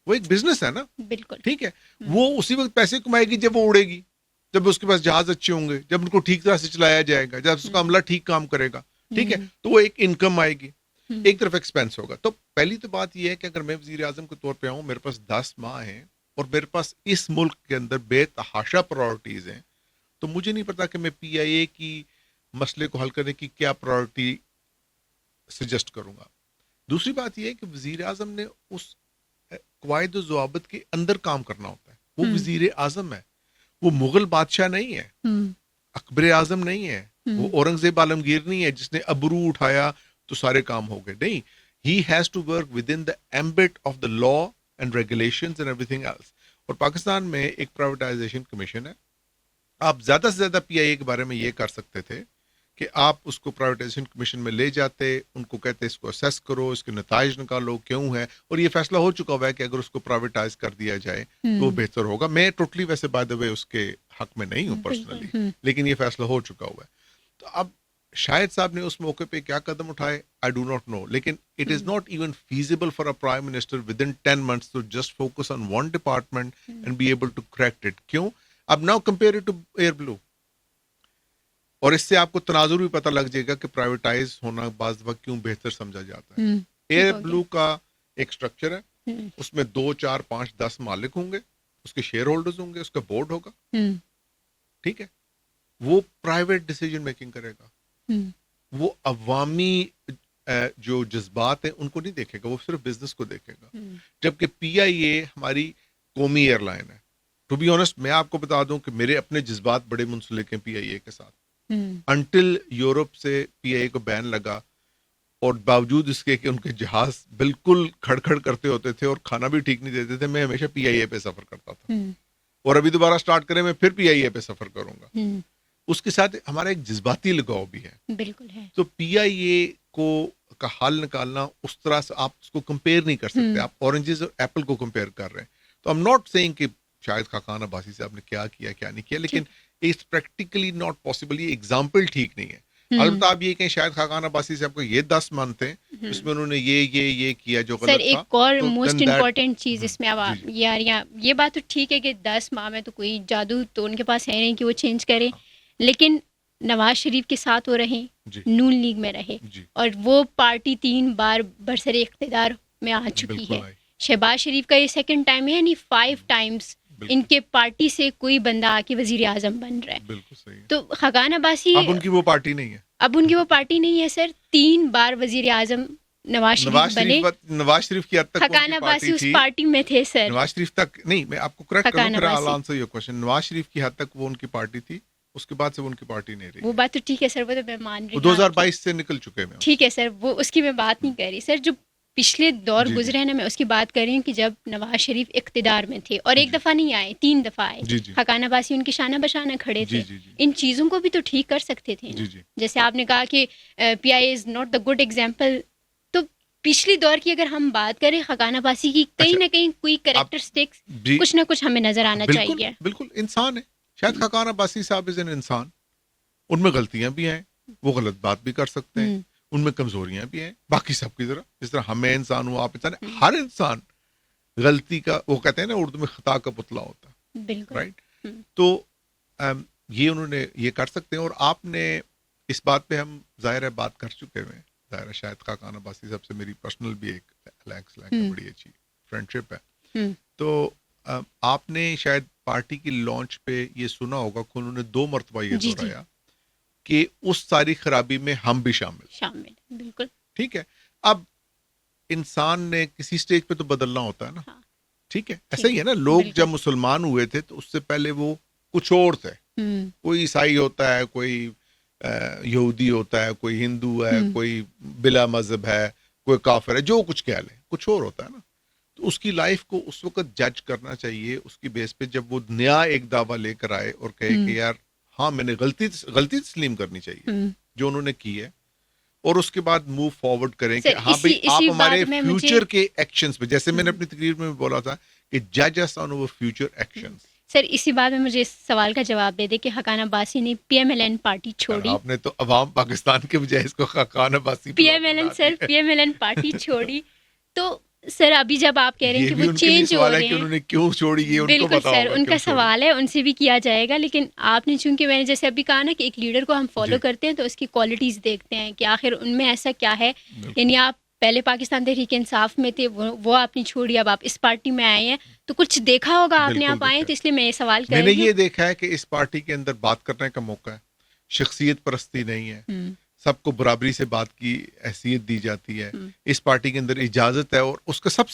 وہ ایک بزنس ہے نا، بالکل ٹھیک ہے. وہ اسی وقت پیسے کمائے گی جب وہ اڑے گی، جب اس کے پاس جہاز اچھے ہوں گے، جب ان کو ٹھیک طرح سے چلایا جائے گا، جب اس کا عملہ ٹھیک کام کرے گا، ٹھیک ہے، تو وہ ایک انکم آئے گی. ایک طرف ایکسپینس ہوگا. تو پہلی تو بات یہ ہے کہ اگر میں وزیر اعظم کے طور پہ آؤں، میرے پاس 10 ماہ ہیں اور میرے پاس اس ملک کے اندر بے تحاشا پرائورٹیز ہیں، تو مجھے نہیں پتا کہ میں پی آئی اے کی مسئلے کو حل کرنے کی کیا پرائورٹی سجیسٹ کروں گا. دوسری بات یہ ہے کہ وزیر اعظم نے اس قواعد و ضوابط کے اندر کام کرنا ہوتا ہے. وہ وزیر اعظم ہے، وہ مغل بادشاہ نہیں ہے، اکبر اعظم نہیں ہے، وہ اورنگزیب عالمگیر نہیں ہے جس نے ابرو اٹھایا تو سارے کام ہو گئے. نہیں، he has to work with in the ambit of the law and regulations and everything else. اور پاکستان میں ایک پرائیویٹائزیشن کمیشن ہے. آپ زیادہ سے زیادہ پی آئی اے کے بارے میں یہ کر سکتے تھے کہ آپ اس کو پرائیویٹائزیشن کمیشن میں لے جاتے، ان کو کہتے اس کو اسیس کرو، اس کے نتائج نکالو کیوں ہے، اور یہ فیصلہ ہو چکا ہوا ہے کہ اگر اس کو پرائیویٹائز کر دیا جائے تو بہتر ہوگا. میں ٹوٹلی ویسے بائی دا وے اس کے حق میں نہیں ہوں پرسنلی، لیکن یہ فیصلہ ہو چکا ہوا ہے. تو اب شاہد صاحب نے اس موقع پہ کیا قدم اٹھائے آئی ڈو ناٹ نو، لیکن it is not even feasible for a prime minister with in 10 months to just focus on one department and be able to correct it. کیوں؟ اب now compare it to Airblue. اور اس سے آپ کو تناظر بھی پتہ لگ جائے گا کہ پرائیویٹائز ہونا بعض دفعہ کیوں بہتر سمجھا جاتا ہے. ایئر بلو کا ایک سٹرکچر ہے، اس میں 2 4 5 10 مالک ہوں گے، اس کے شیئر ہولڈرز ہوں گے، اس کا بورڈ ہوگا، ٹھیک ہے. وہ پرائیویٹ ڈیسیجن میکنگ کرے گا، وہ عوامی جو جذبات ہیں ان کو نہیں دیکھے گا، وہ صرف بزنس کو دیکھے گا. جبکہ پی آئی اے ہماری قومی ایئر لائن ہے. ٹو بی آنیسٹ میں آپ کو بتا دوں کہ میرے اپنے جذبات بڑے منسلک ہیں پی آئی اے کے ساتھ. انٹل یورپ سے پی آئی اے کو بین لگا، اور باوجود اس کے کہ ان کے جہاز بالکل کھڑ کھڑ کرتے ہوتے تھے اور کھانا بھی ٹھیک نہیں دیتے تھے، میں ہمیشہ پی آئی اے پہ سفر کرتا تھا. اور ابھی دوبارہ سٹارٹ کریں میں پھر پی آئی اے پہ سفر کروں گا. اس کے ساتھ ہمارا ایک جذباتی لگاؤ بھی ہے. بالکل ہے. تو پی آئی اے کو کا حل نکالنا اس طرح سے آپ اس کو کمپیئر نہیں کر سکتے. آپ اورنجز اور ایپل کو کمپیئر کر رہے ہیں. تو I'm not saying کہ شاید خاقان عباسی صاحب نے کیا کیا کیا نہیں کیا، لیکن اٹس پریکٹیکلی ناٹ پاسبل. یہ ایگزامپل ٹھیک نہیں ہے. البتہ آپ یہ کہیں شاید خاقان عباسی صاحب کو یہ 10 منتھ ہیں جس میں انہوں نے یہ کیا جو غلط تھا. سر ایک اور موسٹ امپورٹنٹ چیز اس میں اب یار یہ بات تو ٹھیک ہے کہ 10 ماہ میں تو کوئی جادو تو ان کے پاس ہے نہیں کہ وہ چینج کرے، لیکن نواز شریف کے ساتھ وہ رہیں، نون لیگ میں رہے، اور وہ پارٹی 3 بار برسر اقتدار میں آ چکی ہے. شہباز شریف کا یہ سیکنڈ ٹائم ہے، یعنی 5 ٹائمز ان کے پارٹی سے کوئی بندہ آ کے وزیر اعظم بن رہا ہے. بالکل صحیح. تو خاقان عباسی اب ان کی وہ پارٹی نہیں ہے، اب ان کی وہ پارٹی نہیں ہے سر. 3 بار وزیر اعظم نواز شریف بنے. نواز شریف کی حد تک خاقان عباسی اس پارٹی میں تھے سر. نواز شریف تک نہیں، میں آپ کو کریکٹ کروں پھر I'll answer your question. Nawaz Sharif کی حد تک وہ ان کی پارٹی تھی، اس کے بعد سے وہ ان کی پارٹی نہیں رہی. وہ بات تو ٹھیک ہے سر، وہ تو میں مان رہی ہوں. 2022 سے نکل چکے ہیں. ٹھیک ہے سر، وہ اس کی میں بات نہیں کر رہی سر. جو پچھلے دور گزرے ہیں نا، میں اس کی بات کر رہی ہوں کہ جب نواز شریف اقتدار میں تھے، اور ایک دفعہ نہیں آئے، 3 دفعہ آئے. خاقان عباسی ان کے شانہ بشانہ کھڑے تھے. ان چیزوں کو بھی تو ٹھیک کر سکتے تھے. جیسے آپ نے کہا کہ P I is not the good example, تو پچھلی دور کی اگر ہم بات کریں خاقان عباسی کی، کہیں نہ کہیں کوئی کریکٹرسٹکس کچھ نہ کچھ ہمیں نظر آنا چاہیے. بالکل انسان ہے شاید خاقان عباسی صاحب از این انسان. ان میں غلطیاں بھی ہیں، وہ غلط بات بھی کر سکتے ہیں، ان میں کمزوریاں بھی ہیں باقی سب کی طرح. جس طرح ہمیں انسان ہوا، آپ انسان، ہر انسان غلطی کا، وہ کہتے ہیں نا اردو میں، خطا کا پتلا ہوتا ہے. بالکل رائٹ. تو یہ انہوں نے یہ کر سکتے ہیں. اور آپ نے اس بات پہ ہم ظاہر ہے بات کر چکے ہیں خیر ہے. شاہد خاقان عباسی صاحب سے میری پرسنل بھی ایک بڑی اچھی فرینڈشپ ہے. تو آپ نے شاید پارٹی کی لانچ پہ یہ سنا ہوگا کہ انہوں نے 2 مرتبہ یہ دہرایا کہ اس ساری خرابی میں ہم بھی شامل. بالکل ٹھیک ہے. اب انسان نے کسی سٹیج پہ تو بدلنا ہوتا ہے نا. ٹھیک ہے. ایسا ہی ہے نا, لوگ جب مسلمان ہوئے تھے تو اس سے پہلے وہ کچھ اور تھے. کوئی عیسائی ہوتا ہے, کوئی یہودی ہوتا ہے, کوئی ہندو ہے, کوئی بلا مذہب ہے, کوئی کافر ہے, جو کچھ کہہ لیں, کچھ اور ہوتا ہے نا. تو اس کی لائف کو اس وقت جج کرنا چاہیے اس کی بیس پہ جب وہ نیا ایک دعویٰ لے کر آئے اور کہے کہ یار ہاں میں نے غلطی تسلیم کرنی چاہیے جو انہوں نے کی ہے, اور اس کے بعد موو فارورڈ کریں کہ ہاں بھائی آپ ہمارے فیوچر کے ایکشنز پہ, جیسے میں نے اپنی تقریر میں بولا تھا کہ جج اس آن اوور فیوچر ایکشنز. سر اسی بات میں مجھے اس سوال کا جواب دے دے کہ خاقان عباسی نے P M L N party چھوڑی. آپ نے تو عوام پاکستان کے بجائے اس کو Khaqan Abbasi P M L N party چھوڑی. تو سر ابھی جب آپ کہہ رہے ہیں کہ وہ چینج ہو رہے ہیں, انہوں نے کیوں چھوڑی, یہ ان کو بالکل پتا سر ہوگا ان کا سوال ہے, ان سے بھی کیا جائے گا. لیکن آپ نے چونکہ میں نے جیسے ابھی کہا نا کہ ایک لیڈر کو ہم فالو کرتے ہیں تو اس کی کوالٹیز دیکھتے ہیں کہ آخر ان میں ایسا کیا ہے. یعنی آپ پہلے پاکستان تحریک انصاف میں تھے, وہ آپ نے چھوڑی, اب آپ اس پارٹی میں آئے ہیں تو کچھ دیکھا ہوگا آپ نے, آپ آئے ہیں تو اس لیے میں یہ سوال کر رہی ہوں. میں نے یہ دیکھا ہے کہ اس پارٹی کے اندر بات کرنے کا موقع ہے, شخصیت پرستی نہیں ہے, سب کو برابری سے بات کی حیثیت دی جاتی ہے. اس پارٹی کے اندر اجازت ہے, اور اس کا سب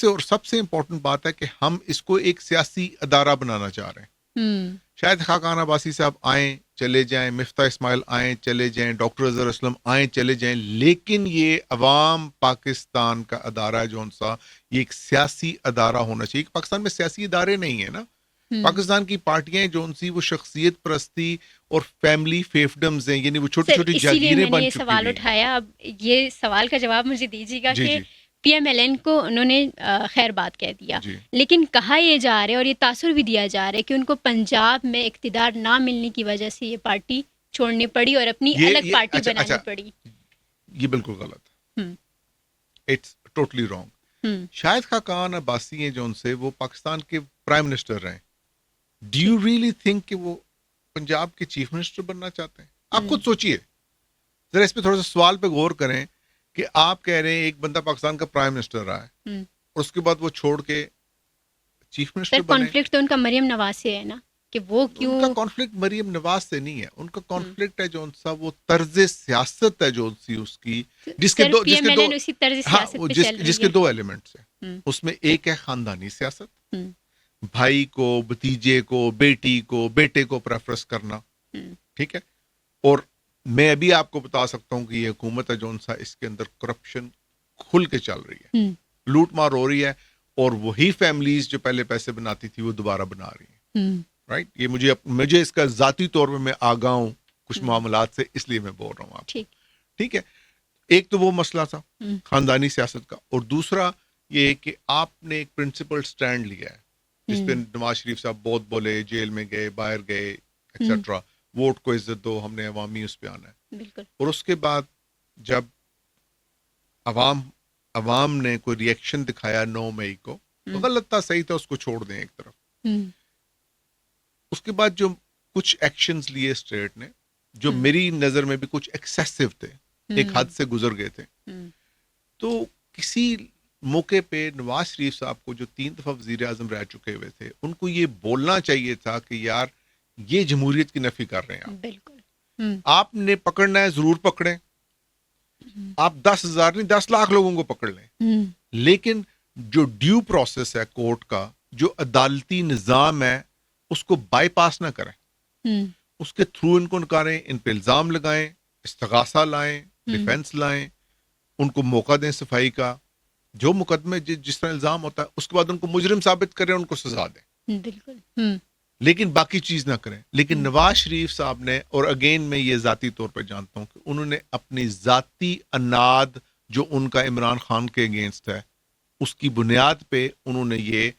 سے امپورٹنٹ بات ہے کہ ہم اس کو ایک سیاسی ادارہ بنانا چاہ رہے ہیں. شاید خاقان عباسی صاحب آئیں چلے جائیں, مفتاح اسماعیل آئیں چلے جائیں, ڈاکٹر اظہر اسلم آئیں چلے جائیں, لیکن یہ عوام پاکستان کا ادارہ ہے جو سا یہ ایک سیاسی ادارہ ہونا چاہیے. پاکستان میں سیاسی ادارے نہیں ہیں نا. پاکستان کی پارٹیاں جو وہ شخصیت پرستی اور فیملی فیفڈمز ہیں, یعنی وہ چھوٹی چھوٹی جاگیریں بن چکی ہیں. یہ سوال اٹھایا, اب یہ سوال کا جواب مجھے دیجیے گا کہ پی ایم ایل این کو انہوں نے خیر بات کہہ دیا, لیکن کہا یہ جا رہا ہے اور یہ تاثر بھی دیا جا رہا ہے کہ ان کو پنجاب میں اقتدار نہ ملنے کی وجہ سے یہ پارٹی چھوڑنی پڑی اور اپنی الگ پارٹی بنانی پڑی. یہ بالکل غلط ہے, اٹس ٹوٹلی رانگ. شاید خاقان عباسی ہیں جو ان سے وہ پاکستان کے پرائم منسٹر رہے. ڈو یو ریئلی تھنک کہ وہ پنجاب کے چیف منسٹر بننا چاہتے ہیں؟ آپ خود سوچئے ذرا, اس پہ تھوڑا سا سوال پہ غور کریں کہ آپ کہہ رہے ہیں ایک بندہ پاکستان کا پرائم منسٹر رہا ہے اور اس کے بعد وہ چھوڑ کے چیف منسٹر بنے. کانفلکٹ تو ان کا مریم نواز سے ہے نا, کہ وہ کیوں. ان کا کانفلکٹ مریم نواز سے نہیں ہے, ان کا کانفلکٹ ہے جو ان سا وہ طرز سیاست ہے جو ان سی اس کی, جس کے دو ایلیمنٹس ہیں. اس میں ایک ہے خاندانی سیاست, بھائی کو, بھتیجے کو, بیٹی کو, بیٹے کو پریفرنس کرنا. ٹھیک ہے. اور میں ابھی آپ کو بتا سکتا ہوں کہ یہ حکومت ہے جو سا اس کے اندر کرپشن کھل کے چل رہی ہے, لوٹ مار ہو رہی ہے, اور وہی فیملیز جو پہلے پیسے بناتی تھی وہ دوبارہ بنا رہی ہیں. رائٹ. یہ مجھے اس کا ذاتی طور پہ میں آگاہ ہوں کچھ معاملات سے, اس لیے میں بول رہا ہوں آپ. ٹھیک ہے. ایک تو وہ مسئلہ تھا خاندانی سیاست کا, اور دوسرا یہ کہ آپ نے ایک پرنسپل سٹینڈ لیا ہے جس پہ نواز شریف صاحب بہت بولے, جیل میں گئے, باہر گئے, ایکسیٹرا. ووٹ کو عزت دو, ہم نے عوامی اس پہ آنا ہے. اور اس کے بعد جب عوام نے کوئی ری ایکشن دکھایا 9 مئی کو, غلط تھا صحیح تھا, اس کو چھوڑ دیں ایک طرف. اس کے بعد جو کچھ ایکشنز لیے اسٹیٹ نے, جو میری نظر میں بھی کچھ ایکسیسو تھے, ایک حد سے گزر گئے تھے. تو کسی موقع پہ نواز شریف صاحب کو جو 3 دفعہ وزیر اعظم رہ چکے ہوئے تھے, ان کو یہ بولنا چاہیے تھا کہ یار یہ جمہوریت کی نفی کر رہے ہیں آپ. بالکل. آپ نے پکڑنا ہے ضرور پکڑیں, آپ 10,000 نہیں 10 لاکھ لوگوں کو پکڑ لیں, لیکن جو ڈیو پروسیس ہے کورٹ کا, جو عدالتی نظام ہے, اس کو بائی پاس نہ کریں. اس کے تھرو ان کو نکالیں, ان پہ الزام لگائیں, استغاثہ لائیں, ڈیفینس لائیں, ان کو موقع دیں صفائی کا, جو مقدمے جس طرح الزام ہوتا ہے اس کے بعد ان کو مجرم ثابت کریں, ان کو سزا دیں. بالکل. لیکن باقی چیز نہ کریں. لیکن نواز شریف صاحب نے, اور اگین میں یہ ذاتی طور پہ جانتا ہوں کہ انہوں نے اپنی ذاتی اناد جو ان کا عمران خان کے اگینسٹ ہے, اس کی بنیاد پہ انہوں نے یہ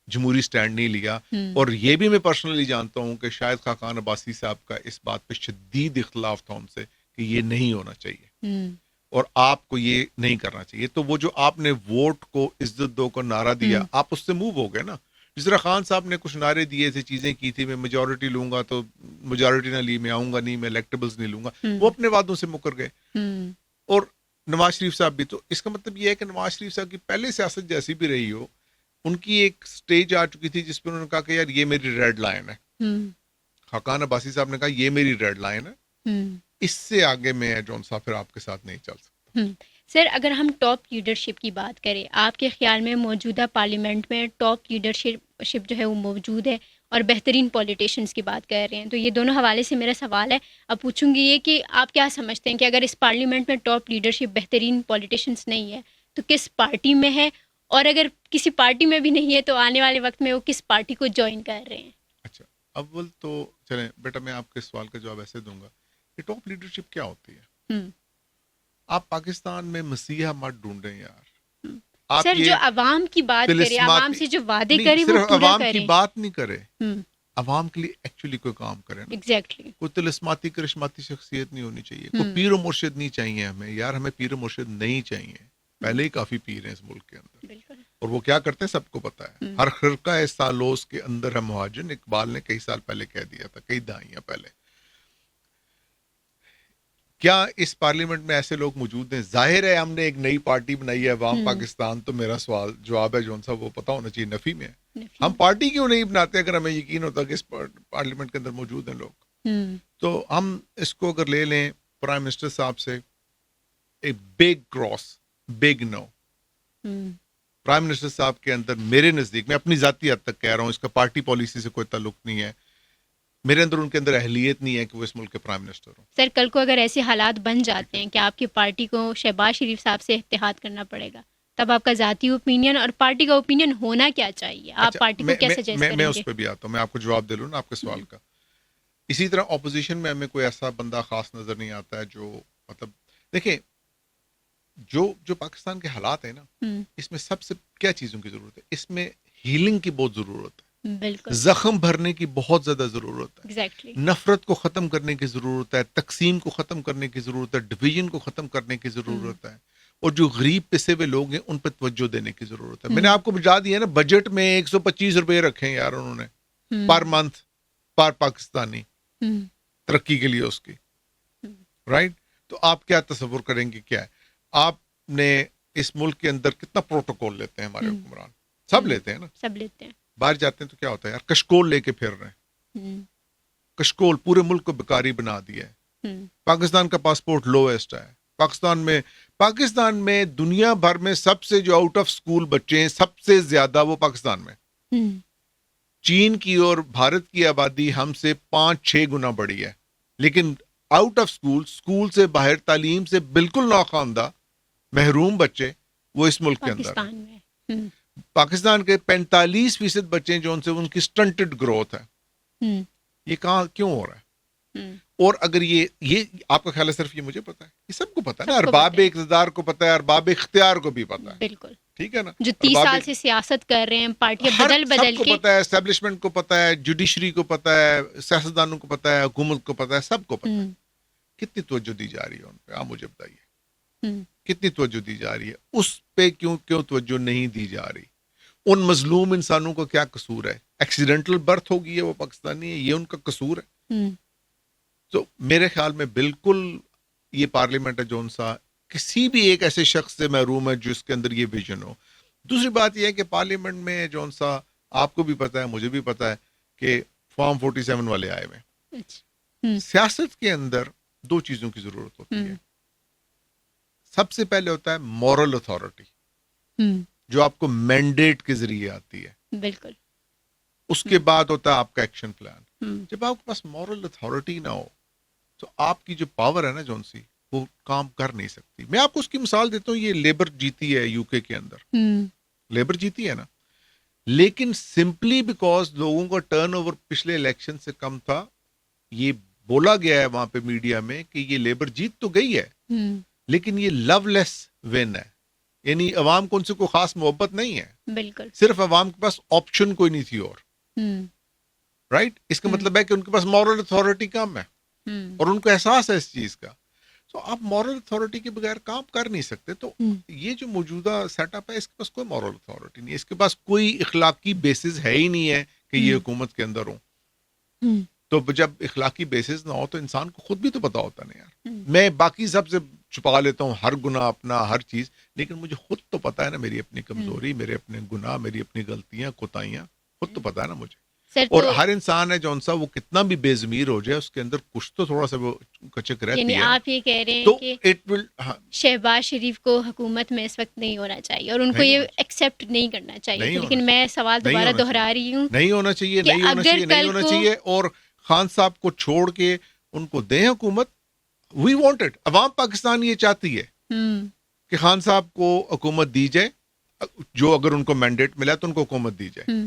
جمہوری سٹینڈ نہیں لیا. اور یہ بھی میں پرسنلی جانتا ہوں کہ شاید خاقان عباسی صاحب کا اس بات پہ شدید اختلاف تھا ان سے کہ یہ نہیں ہونا چاہیے اور آپ کو یہ نہیں کرنا چاہیے. تو وہ جو آپ نے ووٹ کو عزت دو کا نعرہ دیا, آپ اس سے موو ہو گئے نا. جس طرح خان صاحب نے کچھ نعرے دیے تھے, چیزیں کی تھی, میں میجورٹی لوں گا تو میجورٹی نہ لی, میں آؤں گا نہیں, میں الیکٹیبلز نہیں لوں گا, وہ اپنے وعدوں سے مکر گئے. اور نواز شریف صاحب بھی. تو اس کا مطلب یہ ہے کہ نواز شریف صاحب کی پہلے سیاست جیسی بھی رہی ہو, ان کی ایک سٹیج آ چکی تھی جس پہ انہوں نے کہا کہ یار یہ میری ریڈ لائن ہے. خاقان عباسی صاحب نے کہا یہ میری ریڈ لائن ہے, اس سے آگے میں جون صاحب پھر آپ کے ساتھ نہیں چل سکتا. سر اگر ہم ٹاپ لیڈرشپ کی بات کریں, آپ کے خیال میں موجودہ پارلیمنٹ میں ٹاپ لیڈرشپ جو ہے وہ موجود ہے, اور بہترین پولیٹیشینس کی بات کر رہے ہیں, تو یہ دونوں حوالے سے میرا سوال ہے. اب پوچھوں گی یہ کہ آپ کیا سمجھتے ہیں کہ اگر اس پارلیمنٹ میں ٹاپ لیڈرشپ بہترین پولیٹیشینس نہیں ہے تو کس پارٹی میں ہے, اور اگر کسی پارٹی میں بھی نہیں ہے تو آنے والے وقت میں وہ کس پارٹی کو جوائن کر رہے ہیں؟ اچھا, اول تو چلیں بیٹا میں آپ کے سوال کا جواب ایسے دوں گا کہ ٹاپ لیڈرشپ کیا ہوتی ہے. آپ پاکستان میں مسیحا مت ڈھونڈیں یار. سر جو عوام کی بات کرے, عوام سے جو وعدے کرے وہ پورا عوام کریں. کی بات نہیں کرے, عوام کے لیے ایکچولی کوئی کام کرے. ایگزیکٹلی. کوئی طلسماتی کرشماتی شخصیت نہیں ہونی چاہیے, کوئی پیر و مرشد نہیں چاہیے ہمیں یار. ہمیں پیر و مرشد نہیں چاہیے, پہلے ہی کافی پیر ہیں اس ملک کے اندر. بالکل. اور وہ کیا کرتے ہیں سب کو پتا ہے. ہر خرقہ سالوس کے اندر ہے مہاجن, اقبال نے کئی سال پہلے کہہ دیا تھا, کئی دہائیاں پہلے. کیا اس پارلیمنٹ میں ایسے لوگ موجود ہیں؟ ظاہر ہے ہم نے ایک نئی پارٹی بنائی ہے عوام پاکستان, تو میرا سوال جواب ہے جون صاحب وہ پتا ہونا چاہیے نفی میں ہے. ہم پارٹی کیوں نہیں بناتے اگر ہمیں یقین ہوتا کہ اس پارلیمنٹ کے اندر موجود ہیں لوگ؟ تو ہم اس کو اگر لے لیں پرائم منسٹر صاحب سے, ایک big cross, big no. Prime minister صاحب کے اندر میرے نزدیک, میں اپنی ذاتی حد تک کہہ رہا ہوں, اس کا پارٹی پالیسی سے کوئی تعلق نہیں ہے, میرے اندر ان کے اندر اہلیت نہیں ہے کہ وہ اس ملک کے پرائم منسٹر ہوں. سر کل کو اگر ایسے حالات بن جاتے ہیں کہ آپ کی پارٹی کو شہباز شریف صاحب سے اتحاد کرنا پڑے گا, تب آپ کا ذاتی اوپینین اور پارٹی کا اوپینین ہونا کیا چاہیے؟ آپ پارٹی کو کیا سجیسٹ کریں گے؟ میں اس پہ بھی آتا ہوں, میں آپ کو جواب دے لوں نا آپ کے سوال کا. اسی طرح اپوزیشن میں ہمیں کوئی ایسا بندہ خاص نظر نہیں آتا ہے جو مطلب, دیکھیں جو پاکستان کے حالات ہیں نا, اس میں سب سے کیا چیزوں کی ضرورت ہے؟ اس میں ہیلنگ کی بہت ضرورت ہے. بالکل. زخم بھرنے کی بہت زیادہ ضرورت ہے. Exactly. نفرت کو ختم کرنے کی ضرورت ہے, تقسیم کو ختم کرنے کی ضرورت ہے, ڈویژن کو ختم کرنے کی ضرورت ہے, اور جو غریب پسے ہوئے لوگ ہیں ان پہ توجہ دینے کی ضرورت ہے. میں نے آپ کو بجا دیا نا, بجٹ میں 125 روپے رکھے ہیں یار انہوں نے پر منتھ پر پاکستانی ترقی کے لیے اس کی, رائٹ. تو آپ کیا تصور کریں گے کیا ہے؟ آپ نے اس ملک کے اندر کتنا پروٹوکول لیتے ہیں ہمارے حکمران, سب لیتے ہیں نا, سب لیتے ہیں. باہر جاتے ہیں تو کیا ہوتا ہے یار, کشکول لے کے پھر رہے ہیں. کشکول پورے ملک کو بیکاری بنا دیا ہے. پاکستان کا پاسپورٹ لویسٹ ہے. پاکستان میں دنیا بھر میں سب سے جو آؤٹ آف سکول بچے ہیں سب سے زیادہ وہ پاکستان میں. چین کی اور بھارت کی آبادی ہم سے 5-6 گنا بڑی ہے, لیکن آؤٹ آف سکول سے باہر تعلیم سے بالکل ناخواندہ محروم بچے وہ اس ملک کے اندر ہیں. پاکستان کے 45% بچے جو ان کی سٹنٹڈ گروتھ ہے. یہ کہاں کیوں ہو رہا ہے؟ اور اگر یہ آپ کا خیال ہے صرف یہ مجھے پتا ہے؟ یہ سب کو پتا ہے نا, ارباب اقتدار کو پتا ہے, ارباب اختیار کو بھی پتا ہے. بالکل ٹھیک ہے نا, جو 30 سال سے سیاست کر رہے ہیں پارٹیاں بدل کے, سب کو پتا ہے, اسٹیبلشمنٹ کو پتا ہے, جوڈیشری کو پتا ہے, سیاستدانوں کو پتا ہے, حکومت کو پتا ہے, سب کو پتا ہے. کتنی توجہ دی جا رہی ہے ان پہ, آپ مجھے بتائیے کتنی توجہ دی جا رہی ہے؟ اس پہ کیوں توجہ نہیں دی جا رہی؟ ان مظلوم انسانوں کو کیا قصور ہے؟ ایکسیڈنٹل برتھ ہو گئی ہے, وہ پاکستانی ہے, یہ ان کا قصور ہے؟ تو میرے خیال میں بالکل یہ پارلیمنٹ ہے جون سا کسی بھی ایک ایسے شخص سے محروم ہے جس کے اندر یہ ویژن ہو. دوسری بات یہ ہے کہ پارلیمنٹ میں جون سا آپ کو بھی پتا ہے, مجھے بھی پتا ہے کہ فارم 47 والے آئے ہوئے. سیاست کے اندر 2 چیزوں کی ضرورت ہوتی ہے. سب سے پہلے ہوتا ہے مورل اتھارٹی, جو آپ کو مینڈیٹ کے ذریعے آتی ہے. بالکل. اس کے بعد ہوتا ہے آپ کا ایکشن پلان. جب آپ کے پاس مورل اتھارٹی نہ ہو تو آپ کی جو پاور ہے نا جون سی, وہ کام کر نہیں سکتی. میں آپ کو اس کی مثال دیتا ہوں, یہ لیبر جیتی ہے یو کے اندر, لیبر جیتی ہے نا, لیکن سمپلی بیکاز لوگوں کا ٹرن اوور پچھلے الیکشن سے کم تھا. یہ بولا گیا ہے وہاں پہ میڈیا میں کہ یہ لیبر جیت تو گئی ہے, لیکن یہ لو لیس ون ہے, یعنی عوام کو ان سے کوئی خاص محبت نہیں ہے. بالکل. صرف عوام کے پاس آپشن کوئی نہیں تھی اور, رائٹ. اس کا مطلب ہے کہ ان کے پاس مورل اتھارٹی کم ہے, اور ان کو احساس ہے اس چیز کا. تو آپ مورل اتھارٹی کے بغیر کام کر نہیں سکتے. تو یہ جو موجودہ سیٹ اپ ہے اس کے پاس کوئی مورل اتھارٹی نہیں ہے, اس کے پاس کوئی اخلاقی بیسس ہے ہی نہیں ہے کہ یہ حکومت کے اندر ہوں. تو جب اخلاقی بیسس نہ ہو تو انسان کو خود بھی تو پتا ہوتا نہیں یار. میں باقی سب سے چھپا لیتا ہوں ہر گناہ اپنا، ہر چیز، لیکن مجھے خود تو پتا ہے نا میری اپنی کمزوری، میرے اپنے گناہ، میری اپنی غلطیاں، کوتاہیاں، خود تو پتا ہے نا مجھے. اور ہر انسان ہے جون سا وہ کتنا بھی بے ضمیر ہو جائے، اس کے اندر کچھ تو تھوڑا سا وہ کچک رہتی یعنی ہے. آپ یہ کہہ رہے ہیں تو کہ اٹ ول شہباز شریف کو حکومت میں اس وقت نہیں ہونا چاہیے اور ان کو یہ ایکسیپٹ نہیں کرنا چاہیے تھا، لیکن میں سوال دوبارہ دہرا رہی ہوں، نہیں ہونا چاہیے، نہیں ہونا چاہیے، نہیں ہونا چاہیے. اور خان صاحب کو چھوڑ کے ان کو دیں حکومت. We want it. عوام پاکستان یہ چاہتی ہے کہ خان صاحب کو حکومت دی جائے، جو اگر ان کو مینڈیٹ ملا تو ان کو حکومت دی جائے.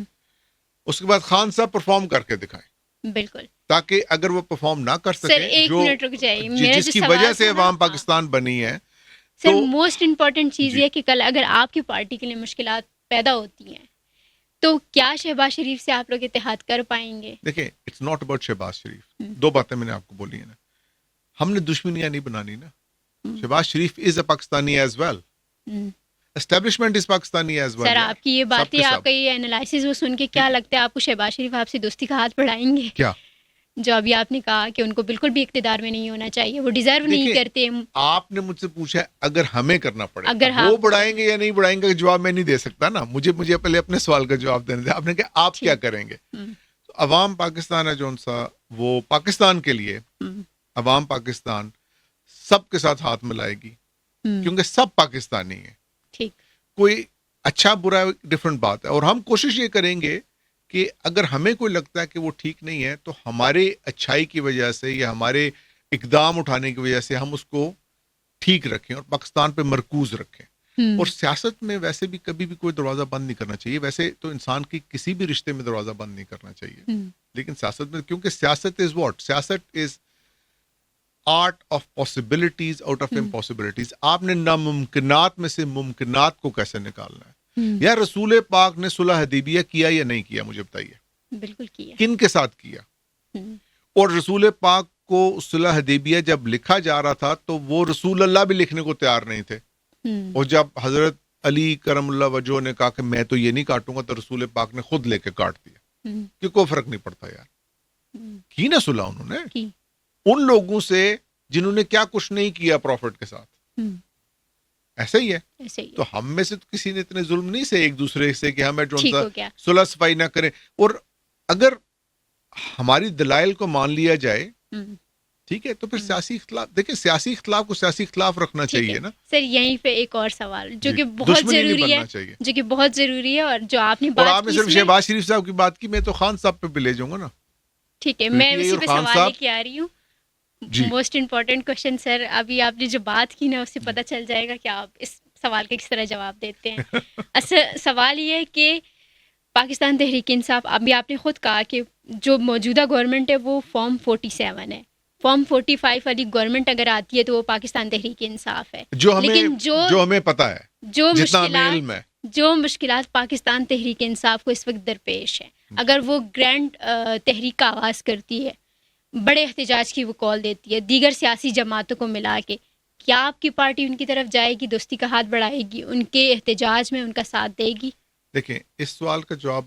اس کے بعد خان صاحب پرفارم کر کے دکھائیں. بالکل. تاکہ اگر وہ پرفارم نہ کر سر سکے، ایک منٹ رک جائیے، جس کی وجہ سے عوام پاکستان بنی ہے. سر موسٹ امپورٹنٹ چیز یہ کہ کل اگر آپ کی پارٹی کے لیے مشکلات پیدا ہوتی ہیں تو کیا شہباز شریف سے آپ لوگ اتحاد کر پائیں گے؟ دیکھیں، اٹس ناٹ اباؤٹ شہباز شریف. دو باتیں میں نے آپ کو بولی ہیں نا، ہم نے دشمنیاں نہیں بنانی نا. شہباز شریف از اے پاکستانی ایز ویل، اسٹیبلشمنٹ از پاکستانی ایز ویل. سر آپ کی یہ باتیں، آپ کا یہ انالائسس وہ سن کے کیا لگتا ہے آپ کو شہباز شریف آپ سے دوستی کا ہاتھ بڑھائیں گے؟ کیا جو ابھی آپ نے کہا کہ ان کو بالکل بھی اقتدار میں نہیں ہونا چاہیے، وہ ڈیزرو نہیں کرتے. آپ نے مجھ سے پوچھا اگر ہمیں کرنا پڑے، اگر وہ بڑھائیں گے یا نہیں بڑھائیں گے جواب میں نہیں دے سکتا نا. مجھے پہلے اپنے سوال کا جواب دینے دیں. آپ نے کہا آپ کیا کریں گے. تو عوام پاکستان ہے جون سا، وہ پاکستان کے لیے، عوام پاکستان سب کے ساتھ ہاتھ ملائے گی، کیونکہ سب پاکستانی ہیں. ٹھیک، کوئی اچھا برا ڈفرنٹ بات ہے. اور ہم کوشش یہ کریں گے کہ اگر ہمیں کوئی لگتا ہے کہ وہ ٹھیک نہیں ہے تو ہمارے اچھائی کی وجہ سے یا ہمارے اقدام اٹھانے کی وجہ سے ہم اس کو ٹھیک رکھیں اور پاکستان پہ مرکوز رکھیں. اور سیاست میں ویسے بھی کبھی بھی کوئی دروازہ بند نہیں کرنا چاہیے. ویسے تو انسان کی کسی بھی رشتے میں دروازہ بند نہیں کرنا چاہیے، لیکن سیاست میں، کیونکہ سیاست از واٹ، سیاست is art of possibilities out of impossibilities. آپ نے ناممکنات میں سے ممکنات کو کیسے نکالنا ہے. یا رسول پاک نے صلح حدیبیہ کیا یا نہیں کیا، مجھے بتائیے. بالکل کیا. کن کے ساتھ کیا؟ اور رسول پاک کو صلح حدیبیہ جب لکھا جا رہا تھا تو وہ رسول اللہ بھی لکھنے کو تیار نہیں تھے. اور جب حضرت علی کرم اللہ وجہ نے کہا کہ میں تو یہ نہیں کاٹوں گا، تو رسول پاک نے خود لے کے کاٹ دیا. کہ کوئی فرق نہیں پڑتا یار. کی نا صلح انہوں نے ان لوگوں سے جنہوں نے کیا کچھ نہیں کیا پروفٹ کے ساتھ. ایسا ہی ہے. تو ہم میں سے تو کسی نے اتنے ظلم نہیں سے ایک دوسرے سے کہ ہمیں جو صلح صفائی نہ کریں. اور اگر ہماری دلائل کو مان لیا جائے، ٹھیک ہے، تو پھر سیاسی اختلاف، دیکھیں سیاسی اختلاف کو سیاسی اختلاف رکھنا چاہیے نا. سر یہیں پہ ایک اور سوال جو کہ بہت ضروری ہے، جو کہ بہت ضروری ہے، اور جو آپ نے بات کی، آپ نے صرف شہباز شریف صاحب کی بات کی، میں تو خان صاحب پہ بھی لے جاؤں گا نا. ٹھیک ہے، میں اسی پہ سوال لے کے آ رہی ہوں. موسٹ امپورٹنٹ کوشچن سر، ابھی آپ نے جو بات کی نا اس سے پتہ چل جائے گا کہ آپ اس سوال کا کس طرح جواب دیتے ہیں. اصل سوال یہ ہے کہ پاکستان تحریک انصاف، ابھی آپ نے خود کہا کہ جو موجودہ گورنمنٹ ہے وہ فارم 47 ہے. فارم 45 والی گورنمنٹ اگر آتی ہے تو وہ پاکستان تحریک انصاف ہے. لیکن جو ہمیں پتہ ہے، جو مشکلات پاکستان تحریک انصاف کو اس وقت درپیش ہے، اگر وہ گرینڈ تحریک کا آغاز کرتی ہے، بڑے احتجاج کی وہ کال دیتی ہے دیگر سیاسی جماعتوں کو ملا کے، کیا آپ کی پارٹی ان کی طرف جائے گی، دوستی کا ہاتھ بڑھائے گی، ان کے احتجاج میں ان کا ساتھ دے گی؟ دیکھیں، اس سوال کا جواب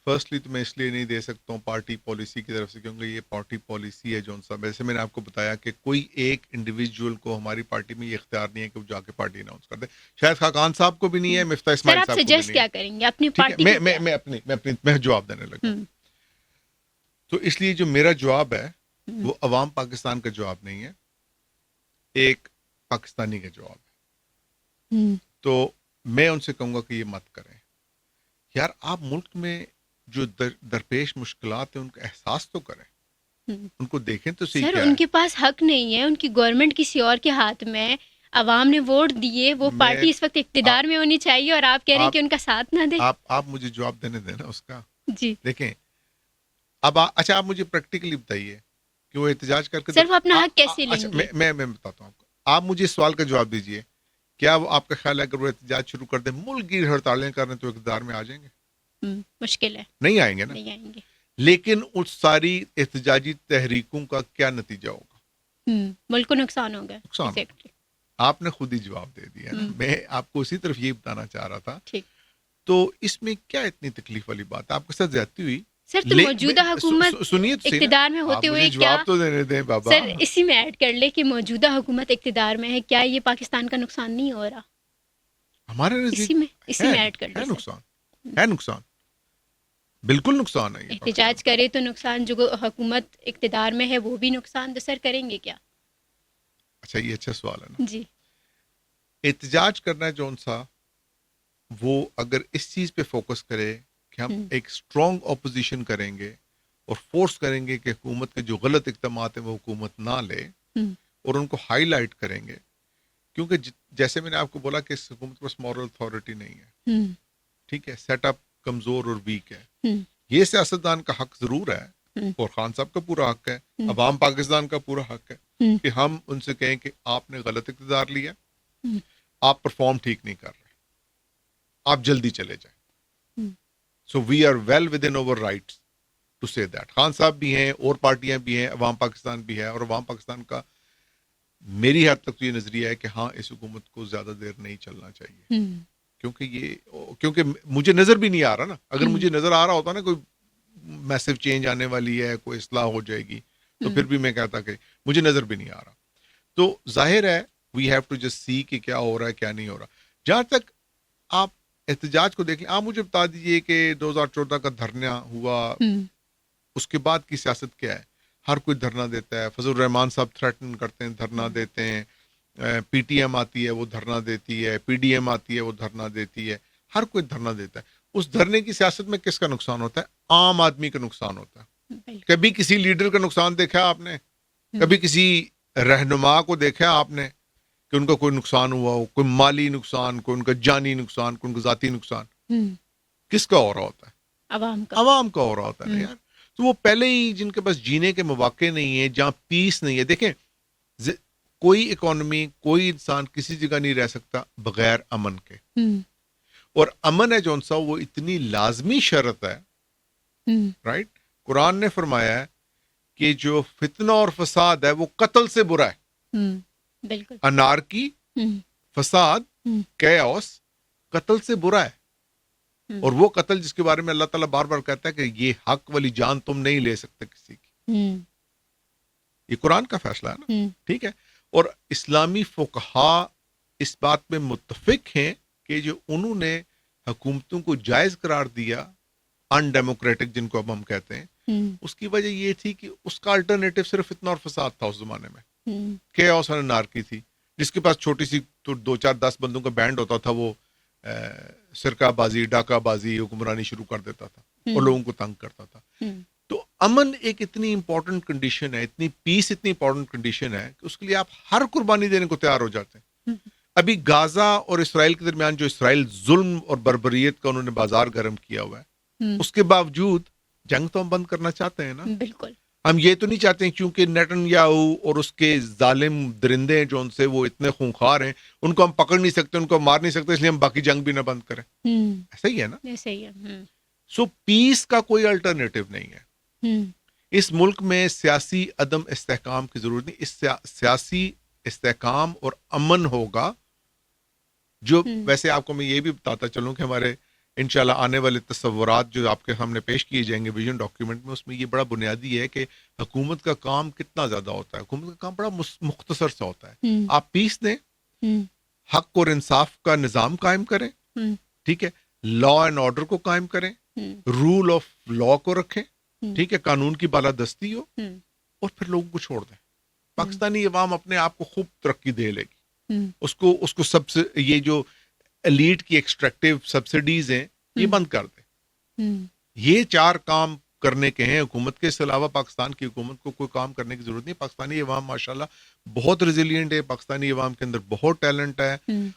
فرسٹلی تو میں اس لیے نہیں دے سکتا ہوں پارٹی پالیسی کی طرف سے، کیونکہ یہ پارٹی پالیسی ہے جون صاحب. ویسے میں نے آپ کو بتایا کہ کوئی ایک انڈیویجول کو ہماری پارٹی میں یہ اختیار نہیں ہے کہ وہ جا کے پارٹی اناؤنس کر دے. شاید خاقان صاحب کو بھی نہیں ہے، مفتاح اسماعیل صاحب کو بھی نہیں ہے. سجیسٹ کیا کریں گے اپنی پارٹی؟ میں جواب دینے لگا. تو اس لیے جو میرا جواب ہے وہ عوام پاکستان کا جواب نہیں ہے، ایک پاکستانی کا جواب ہے. تو میں ان سے کہوں گا کہ یہ مت کریں یار. آپ ملک میں جو درپیش مشکلات ہیں ان کا احساس تو کریں، ان کو دیکھیں تو صحیح. سر ان کے پاس حق نہیں ہے، ان کی گورنمنٹ کسی اور کے ہاتھ میں، عوام نے ووٹ دیے، وہ پارٹی اس وقت اقتدار میں ہونی چاہیے، اور آپ کہہ رہے ہیں کہ ان کا ساتھ نہ دیں. آپ مجھے جواب دینے دینا اس کا. جی دیکھیں اب اچھا آپ مجھے پریکٹیکلی بتائیے کہ وہ احتجاج کر کے سر وہ اپنا حق کیسے لیں گے؟ میں بتاتا ہوں آپ کو. آپ مجھے اس سوال کا جواب دیجئے، کیا وہ آپ کا خیال ہے اگر وہ احتجاج شروع کر دیں، ملک کی ہڑتالیں کریں تو اقتدار میں آ جائیں گے؟ مشکل ہے، نہیں آئیں گے نا. نہیں آئیں گے. لیکن اس ساری احتجاجی تحریکوں کا کیا نتیجہ ہوگا؟ ملک کو نقصان ہوگا. آپ نے خود ہی جواب دے دیا نا. میں آپ کو اسی طرف یہ بتانا چاہ رہا تھا. ٹھیک. تو اس میں کیا اتنی تکلیف والی بات ہے؟ آپ کے ساتھ زیادتی ہوئی؟ سر تو موجودہ حکومت سنیے تو صحیح نا، اقتدار میں آپ ہوتے مجھے ہوئے کیا، جواب تو دینے دیں بابا. سر اسی میں ایڈ کر لے کہ موجودہ حکومت اقتدار میں ہے، کیا یہ پاکستان کا نقصان نہیں ہو رہا؟ ہمارے نزدیک اسی میں ایڈ کر ہے لے سر. نقصان، ہے نقصان، بالکل نقصان ہے. یہ احتجاج کرے تو نقصان، جو حکومت اقتدار میں ہے وہ بھی نقصان، تو سر کریں گے کیا؟ اچھا یہ اچھا سوال ہے نا. جی احتجاج کرنا جون سا وہ اگر اس چیز پہ فوکس کرے کہ ہم ایک اسٹرانگ اپوزیشن کریں گے اور فورس کریں گے کہ حکومت کے جو غلط اقدامات ہیں وہ حکومت نہ لے اور ان کو ہائی لائٹ کریں گے، کیونکہ جیسے میں نے آپ کو بولا کہ اس حکومت کے پاس مورل اتھارٹی نہیں ہے، ٹھیک ہے، سیٹ اپ کمزور اور ویک ہے. یہ سیاستدان کا حق ضرور ہے اور خان صاحب کا پورا حق ہے، عوام پاکستان کا پورا حق ہے کہ ہم ان سے کہیں کہ آپ نے غلط اقتدار لیا، آپ پرفارم ٹھیک نہیں کر رہے، آپ جلدی چلے جائیں. So we are well with in our rights to say that. Khan صاحب بھی ہیں اور پارٹیاں بھی ہیں، عوام پاکستان بھی ہے، اور عوام پاکستان کا میری حد تک تو یہ نظریہ ہے کہ ہاں اس حکومت کو زیادہ دیر نہیں چلنا چاہیے، کیونکہ مجھے نظر بھی نہیں آ رہا نا. اگر مجھے نظر آ رہا ہوتا نا کوئی میسو چینج آنے والی ہے، کوئی اصلاح ہو جائے گی، تو پھر بھی میں کہتا کہ مجھے نظر بھی نہیں آ رہا. تو ظاہر ہے we have to just see کہ کیا ہو رہا ہے کیا نہیں ہو رہا. جہاں تک آپ احتجاج کو دیکھ لیں، آپ مجھے بتا دیجئے کہ 2014 کا دھرنا ہوا، اس کے بعد کی سیاست کیا ہے؟ ہر کوئی دھرنا دیتا ہے. فضل الرحمان صاحب تھریٹن کرتے ہیں، دھرنا دیتے ہیں. پی ٹی ایم آتی ہے وہ دھرنا دیتی ہے، پی ڈی ایم آتی ہے وہ دھرنا دیتی ہے، ہر کوئی دھرنا دیتا ہے. اس دھرنے کی سیاست میں کس کا نقصان ہوتا ہے؟ عام آدمی کا نقصان ہوتا ہے. کبھی کسی لیڈر کا نقصان دیکھا آپ نے؟ کبھی کسی رہنما کو دیکھا آپ نے کہ ان کا کوئی نقصان ہوا ہو؟ کوئی مالی نقصان، کوئی ان کا جانی نقصان، کوئی ان کا ذاتی نقصان؟ کس کا ہو رہا ہوتا ہے؟ عوام کا ہو رہا ہوتا ہے نا یار. تو وہ پہلے ہی جن کے پاس جینے کے مواقع نہیں ہے، جہاں پیس نہیں ہے. دیکھیں کوئی اکانومی، کوئی انسان کسی جگہ نہیں رہ سکتا بغیر امن کے، اور امن ہے جون سا وہ اتنی لازمی شرط ہے، رائٹ. قرآن نے فرمایا ہے کہ جو فتنہ اور فساد ہے وہ قتل سے برا ہے. بالکل. انارکی، فساد، کیوس قتل سے برا ہے. اور وہ قتل جس کے بارے میں اللہ تعالیٰ بار بار کہتا ہے کہ یہ حق والی جان تم نہیں لے سکتے کسی کی. یہ قرآن کا فیصلہ ہے نا، ٹھیک ہے. اور اسلامی فقہا اس بات میں متفق ہیں کہ جو انہوں نے حکومتوں کو جائز قرار دیا، ان ڈیموکریٹک جن کو اب ہم کہتے ہیں، اس کی وجہ یہ تھی کہ اس کا الٹرنیٹو صرف فتنہ اور فساد تھا. اس زمانے میں کیوس اور انارکی تھی. جس کے پاس چھوٹی سی تو 2-4-10 بندوں کا بینڈ ہوتا تھا، وہ سرقہ بازی، ڈاکہ بازی، حکمرانی شروع کر دیتا تھا اور لوگوں کو تنگ کرتا تھا. تو امن ایک اتنی امپورٹنٹ کنڈیشن ہے، اتنی پیس اتنی امپورٹنٹ کنڈیشن ہے کہ اس کے لیے آپ ہر قربانی دینے کو تیار ہو جاتے ہیں. ابھی غازہ اور اسرائیل کے درمیان جو اسرائیل ظلم اور بربریت کا انہوں نے بازار گرم کیا ہوا ہے، اس کے باوجود جنگ تو ہم بند کرنا چاہتے ہیں نا. بالکل. ہم یہ تو نہیں چاہتے ہیں کیونکہ نیتن یاہو اور اس کے ظالم درندے ہیں جو ان سے وہ اتنے خونخوار ہیں، ان کو ہم پکڑ نہیں سکتے، ان کو مار نہیں سکتے، اس لیے ہم باقی جنگ بھی نہ بند کریں. ایسا ہی ہے نا. ایسا ہی ہے. سو پیس کا کوئی الٹرنیٹو نہیں ہے. اس ملک میں سیاسی عدم استحکام کی ضرورت نہیں. اس سیاسی استحکام اور امن ہوگا جو ویسے آپ کو میں یہ بھی بتاتا چلوں کہ ہمارے انشاءاللہ آنے والے تصورات جو آپ کے سامنے پیش کیے جائیں گے ویژن ڈاکیومنٹ میں، اس میں یہ بڑا بنیادی ہے کہ حکومت کا کام کتنا زیادہ ہوتا ہے. حکومت کا کام بڑا مختصر سا ہوتا ہے. آپ پیس دیں، حق اور انصاف کا نظام قائم کریں، ٹھیک ہے، لا اینڈ آرڈر کو قائم کریں، رول آف لا کو رکھیں، ٹھیک ہے، قانون کی بالادستی ہو، اور پھر لوگوں کو چھوڑ دیں. پاکستانی عوام اپنے آپ کو خوب ترقی دے لے گی. اس کو سب سے یہ جو ایلیٹ کی ایکسٹریکٹیو سبسڈیز ہیں یہ بند کر دیں. یہ 4 کام کرنے کے ہیں حکومت کے. اس علاوہ پاکستان کی حکومت کو کوئی کام کرنے کی ضرورت نہیں. پاکستانی عوام ماشاءاللہ بہت ریزیلینٹ ہے. پاکستانی عوام کے اندر بہت ٹیلنٹ ہے،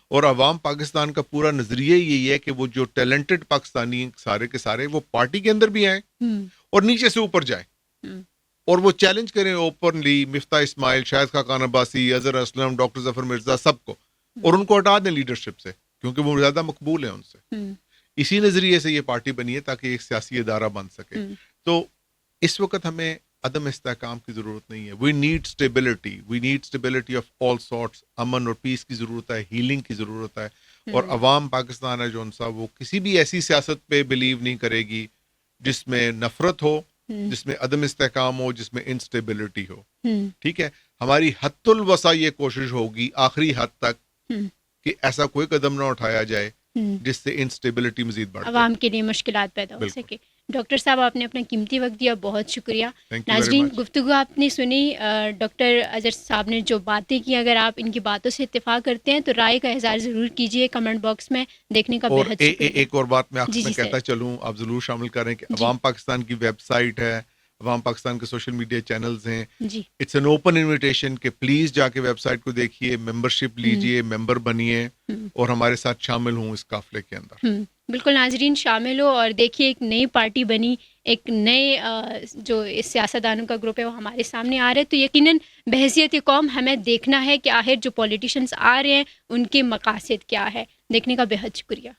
اور عوام پاکستان کا پورا نظریہ یہی ہے کہ وہ جو ٹیلنٹڈ پاکستانی سارے کے سارے وہ پارٹی کے اندر بھی آئیں اور نیچے سے اوپر جائیں اور وہ چیلنج کریں اوپنلی مفتاح اسماعیل، شاہد خاقان عباسی، اظہر اسلم، ڈاکٹر ظفر مرزا، سب کو، اور ان کو ہٹا دیں لیڈرشپ سے کیونکہ وہ زیادہ مقبول ہیں ان سے. اسی نظریے سے یہ پارٹی بنی ہے تاکہ ایک سیاسی ادارہ بن سکے. تو اس وقت ہمیں عدم استحکام کی ضرورت نہیں ہے. We need stability of all sorts. امن اور پیس کی ضرورت ہے، ہیلنگ کی ضرورت ہے. اور عوام پاکستان ہے جو ان سا وہ کسی بھی ایسی سیاست پہ بلیو نہیں کرے گی جس میں نفرت ہو, جس میں عدم استحکام ہو, جس میں انسٹیبلٹی ہو. ٹھیک ہے, ہماری حد الوسع یہ کوشش ہوگی آخری حد تک کہ ایسا کوئی قدم نہ اٹھایا جائے جس سے انسٹیبلٹی مزید بڑھ جائے, عوام کے لیے مشکلات پیدا ہو سکے. ڈاکٹر صاحب آپ نے اپنا قیمتی وقت دیا, بہت شکریہ. ناظرین, گفتگو آپ نے سنی ڈاکٹر اظہر صاحب نے جو باتیں کی, اگر آپ ان کی باتوں سے اتفاق کرتے ہیں تو رائے کا اظہار ضرور کیجیے کمنٹ باکس میں, دیکھنے کا بہت شکریہ. ایک اور بات میں آپ میں کہتا چلوں, آپ ضرور شامل کریں کہ عوام پاکستان کی ویب سائٹ ہے, عوام پاکستان کے سوشل میڈیا چینلز ہیں, اٹس این اوپن انویٹیشن کہ پلیز جا کے ویب سائٹ کو دیکھیے, ممبرشپ لیجئے, ممبر بنیے اور ہمارے ساتھ شامل ہوں اس قافلے کے اندر. بالکل ناظرین, شامل ہو اور دیکھیے ایک نئی پارٹی بنی, ایک نئے جو سیاستدانوں کا گروپ ہے وہ ہمارے سامنے آ رہا ہے. تو یقیناً بحیثیت قوم ہمیں دیکھنا ہے کہ آخر جو پولیٹیشنز آ رہے ہیں ان کے مقاصد کیا ہے. دیکھنے کا بہت شکریہ.